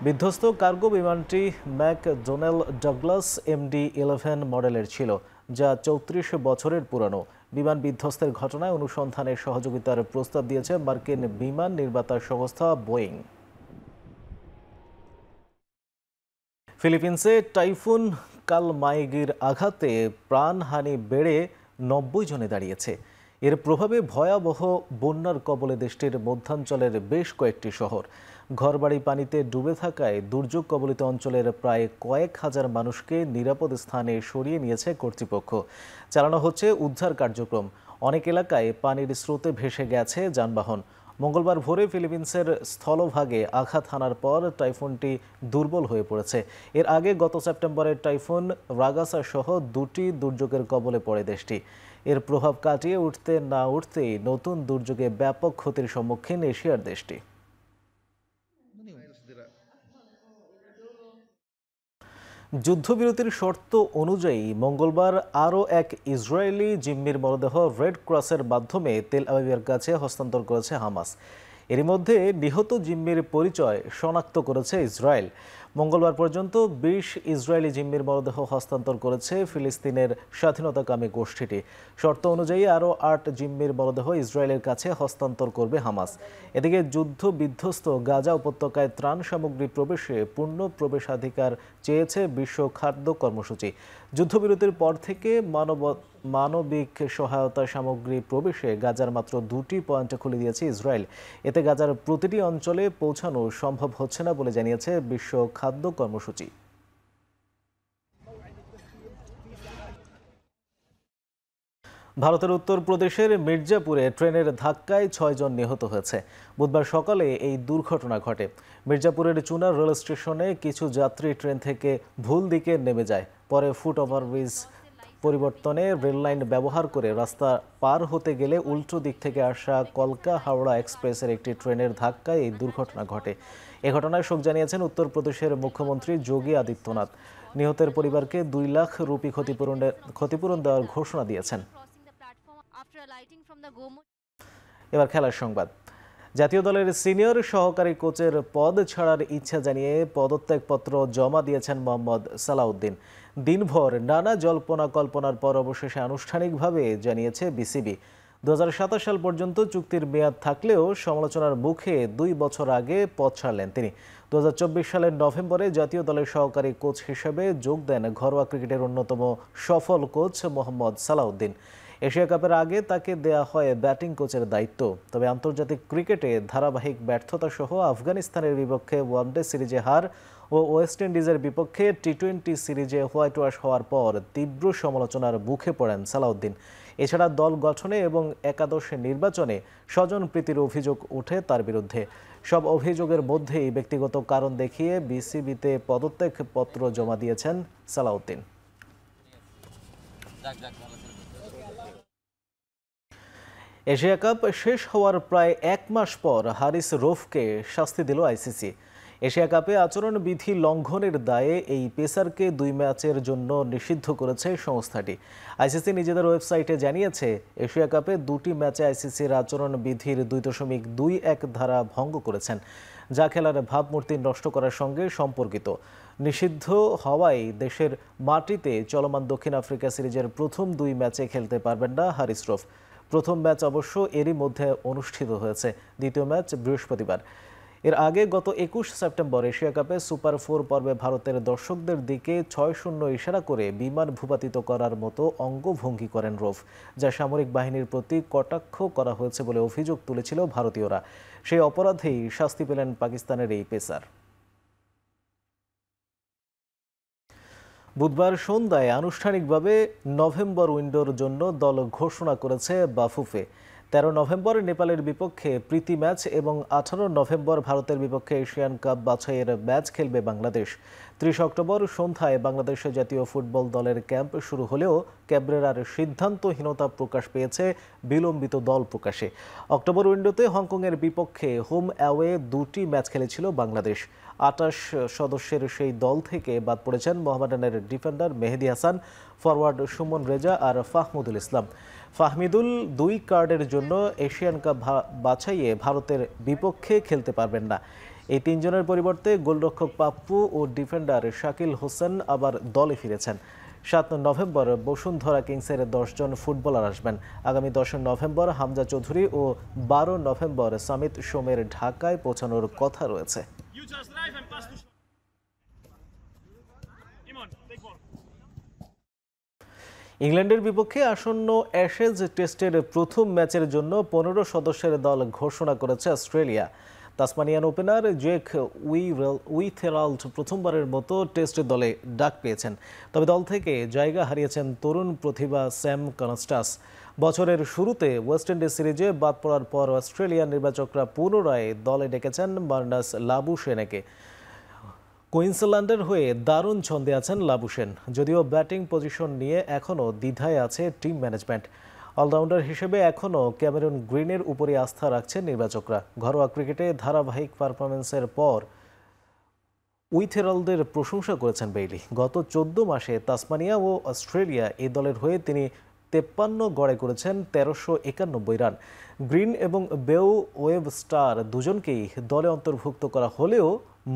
বিধ্বস্ত কার্গো বিমানটি ম্যাকডোনেল ডাগলাস MD-11 মডেলের ছিল, যা 34 বছরের পুরানো। বিমান বিধ্বস্তের ঘটনায় অনুসন্ধানে সহযোগিতার প্রস্তাব দিয়েছে মার্কিন বিমান নির্মাতা সংস্থা বোয়িং। ফিলিপিন্সে টাইফুন কালমাইগির আঘাতে প্রাণহানি বেড়ে 90 জনে দাঁড়িয়েছে। এর প্রভাবে ভয়াবহ বন্যার কবলে দেশটির মধ্যাঞ্চলের বেশ কয়েকটি শহর। ঘরবাড়ি পানিতে ডুবে থাকায় দুর্যোগ কবলিত অঞ্চলের প্রায় কয়েক হাজার মানুষকে নিরাপদ স্থানে সরিয়ে নিয়েছে কর্তৃপক্ষ। চালানো হচ্ছে উদ্ধার কার্যক্রম। অনেক এলাকায় পানির স্রোতে ভেসে গেছে যানবাহন। মঙ্গলবার ভোরে ফিলিপিন্সের স্থলভাগে আঘাত হানার পর টাইফুনটি দুর্বল হয়ে পড়েছে। এর আগে গত সেপ্টেম্বরের টাইফুন রাগাসা সহ দুটি দুর্যোগের কবলে পড়ে দেশটি। এর প্রভাব কাটিয়ে উঠতে না উঠতেই নতুন দুর্যোগে ব্যাপক ক্ষতির সম্মুখীন এশিয়ার দেশটি। যুদ্ধবিরতির শর্ত অনুযায়ী মঙ্গলবার আরও এক ইসরায়েলি জিম্মির মরদেহ রেড ক্রসের মাধ্যমে তেল আবিবের কাছে হস্তান্তর করেছে হামাস। এর মধ্যে নিহত জিম্মির পরিচয় শনাক্ত করেছে ইসরায়েল। মঙ্গলবার পর্যন্ত ২০ ইসরায়েলি জিম্মির মরদেহ হস্তান্তর করেছে ফিলিস্তিনের স্বাধীনতাকামী গোষ্ঠীটি। শর্ত অনুযায়ী আরও ৮ জিম্মির মরদেহ ইসরায়েলের কাছে হস্তান্তর করবে হামাস। এদিকে যুদ্ধ বিধ্বস্ত গাজা উপত্যকায় ত্রাণ সামগ্রী প্রবেশে পূর্ণ প্রবেশাধিকার চেয়েছে বিশ্ব খাদ্য কর্মসূচি। যুদ্ধবিরতির পর থেকে মানবিক সহায়তা সামগ্রী প্রবেশে গাজার মাত্র ২টি পয়েন্ট খুলে দিয়েছে ইসরায়েল। এতে গাজার প্রতিটি অঞ্চলে পৌঁছানো সম্ভব হচ্ছে না বলে জানিয়েছে বিশ্ব খাদ্য কর্মসূচি। ভারতের উত্তরপ্রদেশের মির্জাপুরে ট্রেনের ধাক্কায় ৬ জন নিহত হয়েছে। বুধবার সকালে এই দুর্ঘটনা ঘটে। মির্জাপুরের চুনার রেল স্টেশনে কিছু যাত্রী ট্রেন থেকে ভুল দিকে নেমে যায়। পরে ফুট ওভারব্রিজ পরিবর্তনে রেললাইন ব্যবহার করে রাস্তা পার হতে গেলে উল্টো দিক থেকে আসা কলকা হাওড়া এক্সপ্রেসের একটি ট্রেনের ধাক্কায় এই দুর্ঘটনা ঘটে। এ ঘটনায় শোক জানিয়েছেন উত্তরপ্রদেশের মুখ্যমন্ত্রী যোগী আদিত্যনাথ। নিহতের পরিবারকে ২ লাখ রুপি ক্ষতিপূরণ দেওয়ার ঘোষণা দিয়েছেন। এবার খেলার সংবাদ। জাতীয় দলের সিনিয়র সহকারী কোচের পদ ছাড়ার ইচ্ছা জানিয়ে পদত্যাগপত্র জমা দিয়েছেন মোহাম্মদ সালাউদ্দিন। দিনভর নানা জল্পনা কল্পনার পর অবশেষে আনুষ্ঠানিকভাবে জানিয়েছে বিসিবি। ২০২৭ সাল পর্যন্ত চুক্তির মেয়াদ থাকলেও সমালোচনার মুখে ২ বছর আগে পদ ছাড়লেন তিনি। ২০২৪ সালের নভেম্বরে জাতীয় দলের সহকারী কোচ হিসেবে যোগ দেন ঘরোয়া ক্রিকেটের অন্যতম সফল কোচ মোহাম্মদ সালাউদ্দিন। এশিয়া কাপের আগে তাকে দেয়া হয় ব্যাটিং কোচের দায়িত্ব। তবে আন্তর্জাতিক ক্রিকেটে ধারাবাহিক ব্যর্থতা সহ আফগানিস্তানের বিপক্ষে ওয়ানডে সিরিজে হার ও ওয়েস্ট ইন্ডিজের বিপক্ষে টি-20 সিরিজে হোয়াইট ওয়াশ হওয়ার পর তীব্র সমালোচনার মুখে পড়েন সালাউদ্দিন। এছাড়া দল গঠনে এবং একাদশ নির্বাচনে স্বজনপ্রীতির অভিযোগ ওঠে তার বিরুদ্ধে। সব অভিযোগের মধ্যেই ব্যক্তিগত কারণ দেখিয়ে বিসিবিতে পদত্যাগপত্র জমা দিয়েছেন সালাউদ্দিন। এশিয়া কাপ শেষ হওয়ার প্রায় ১ মাস পর হারিস রৌফকে শাস্তি দিল আইসিসি। এশিয়া কাপে আচরণবিধি লঙ্ঘনের দায়ে এই পেসারকে ২ ম্যাচের জন্য নিষিদ্ধ করেছে সংস্থাটি। আইসিসি নিজেদের ওয়েবসাইটে জানিয়েছে, এশিয়া কাপে ২টি ম্যাচে আইসিসির আচরণবিধির ২.২১ ধারা ভঙ্গ করেছেন, যা খেলার ভাবমূর্তি নষ্ট করার সঙ্গে সম্পর্কিত। নিষিদ্ধ হওয়ায় দেশের মাটিতে চলমান দক্ষিণ আফ্রিকা সিরিজের প্রথম 2 ম্যাচে খেলতে পারবেন না হারিস রৌফ। প্রথম ম্যাচ অবশ্য এরই মধ্যে অনুষ্ঠিত হয়েছে, দ্বিতীয় ম্যাচ বৃহস্পতিবার। এর আগে গত ২১ সেপ্টেম্বর এশিয়া কাপে সুপার 4 পর্বে ভারতের দর্শকদের দিকে ৬-০ ইশারা করে বিমান ভূপাতিত করার মতো অঙ্গভঙ্গি করেন রৌফ, যা সামরিক বাহিনীর প্রতি কটাক্ষ করা হয়েছে বলে অভিযোগ তুলেছিল ভারতীয়রা। সেই অপরাধেই শাস্তি পেলেন পাকিস্তানের এই পেসার। বুধবার সন্ধ্যায় আনুষ্ঠানিকভাবে নভেম্বর উইন্ডোর জন্য দল ঘোষণা করেছে বাফুফে। ১৩ নভেম্বর নেপালের বিপক্ষে প্রীতি ম্যাচ এবং ১৮ নভেম্বর ভারতের বিপক্ষে এশিয়ান কাপ বাছাইয়ের ম্যাচ খেলবে বাংলাদেশ। ৩০ অক্টোবর সন্ধ্যায় বাংলাদেশের জাতীয় ফুটবল দলের ক্যাম্প শুরু হলেও ক্যাবরেরার সিদ্ধান্তহীনতা প্রকাশ পেয়েছে বিলম্বিত দল প্রকাশে। অক্টোবর উইন্ডোতে হংকংয়ের বিপক্ষে হোম অ্যাওয়ে 2টি ম্যাচ খেলেছিল বাংলাদেশ। ২৮ সদস্যের সেই দল থেকে বাদ পড়েছেন মোহামেডানের ডিফেন্ডার মেহেদী হাসান, ফরওয়ার্ড সুমন রেজা আর ফাহমুদুল ইসলাম। ফাহমিদুল 2 কার্ডের জন্য এশিয়ান কাপ বাছাইয়ে ভারতের বিপক্ষে খেলতে পারবেন না। এই 3 জনের পরিবর্তে গোলরক্ষক পাপ্পু ও ডিফেন্ডার শাকিল হোসেন আবার দলে ফিরেছেন। 7 নভেম্বর বসুন্ধরা কিংসের 10 জন ফুটবলার আসবেন। আগামী 10 নভেম্বর হামজা চৌধুরী ও 12 নভেম্বর সামিত সোমের ঢাকায় পৌঁছানোর কথা রয়েছে। ইংল্যান্ডের বিপক্ষে আসন্ন অ্যাশেজ টেস্টের প্রথম ম্যাচের জন্য 15 সদস্যের দল ঘোষণা করেছে অস্ট্রেলিয়া। তাসমানিয়ান ওপেনার জেক উইথেরাল্ড প্রথমবারের মতো টেস্ট দলে ডাক পেয়েছেন। তবে দল থেকে জায়গা হারিয়েছেন তরুণ প্রতিভা স্যাম কনস্টাস। বছরের শুরুতে ওয়েস্ট ইন্ডিজ সিরিজে বাদ পড়ার পর অস্ট্রেলিয়ার নির্বাচকরা পুনরায় দলে ডেকেছেন মার্নাস লাবুশেনকে। কুইন্সল্যান্ডের হয়ে দারুণ ছন্দে আছেন লাবুশেন, যদিও ব্যাটিং পজিশন নিয়ে এখনও দ্বিধায় আছে টিম ম্যানেজমেন্ট। অলরাউন্ডার হিসেবে এখনও ক্যামেরন গ্রিনের উপরে আস্থা রাখছেন নির্বাচকরা। ঘরোয়া ক্রিকেটে ধারাবাহিক পারফরমেন্সের পর উইথেরাল্ডের প্রশংসা করেছেন বেইলি। গত 14 মাসে তাসমানিয়া ও অস্ট্রেলিয়া এই দলের হয়ে তিনি 53 গড়ে করেছেন 1391 রান। গ্রিন এবং বেও ওয়েবস্টার দুজনকেই দলে অন্তর্ভুক্ত করা হলেও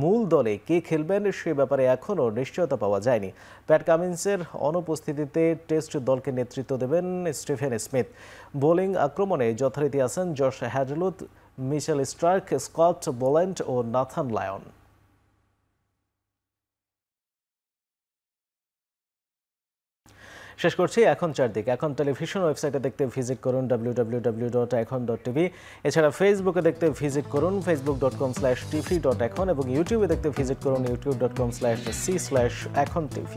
মূল দলে কে খেলবেন সে ব্যাপারে এখনও নিশ্চয়তা পাওয়া যায়নি। প্যাট কামিন্সের অনুপস্থিতিতে টেস্ট দলকে নেতৃত্ব দেবেন স্টিফেন স্মিথ। বোলিং আক্রমণে যথারীতি আছেন Josh Hazlewood, Mitchell Starc, Scott Boland ও নাথান লায়ন। শেষ করছি এখন চারদিক। এখন টেলিভিশন ওয়েবসাইটে দেখতে ভিজিট করুন www.ekhon.tv। এছাড়া ফেসবুকে দেখতে ভিজিট করুন facebook.com/tv.ekhon এবং ইউটিউবে দেখতে ভিজিট করুন youtube.com/c/ekhon tv।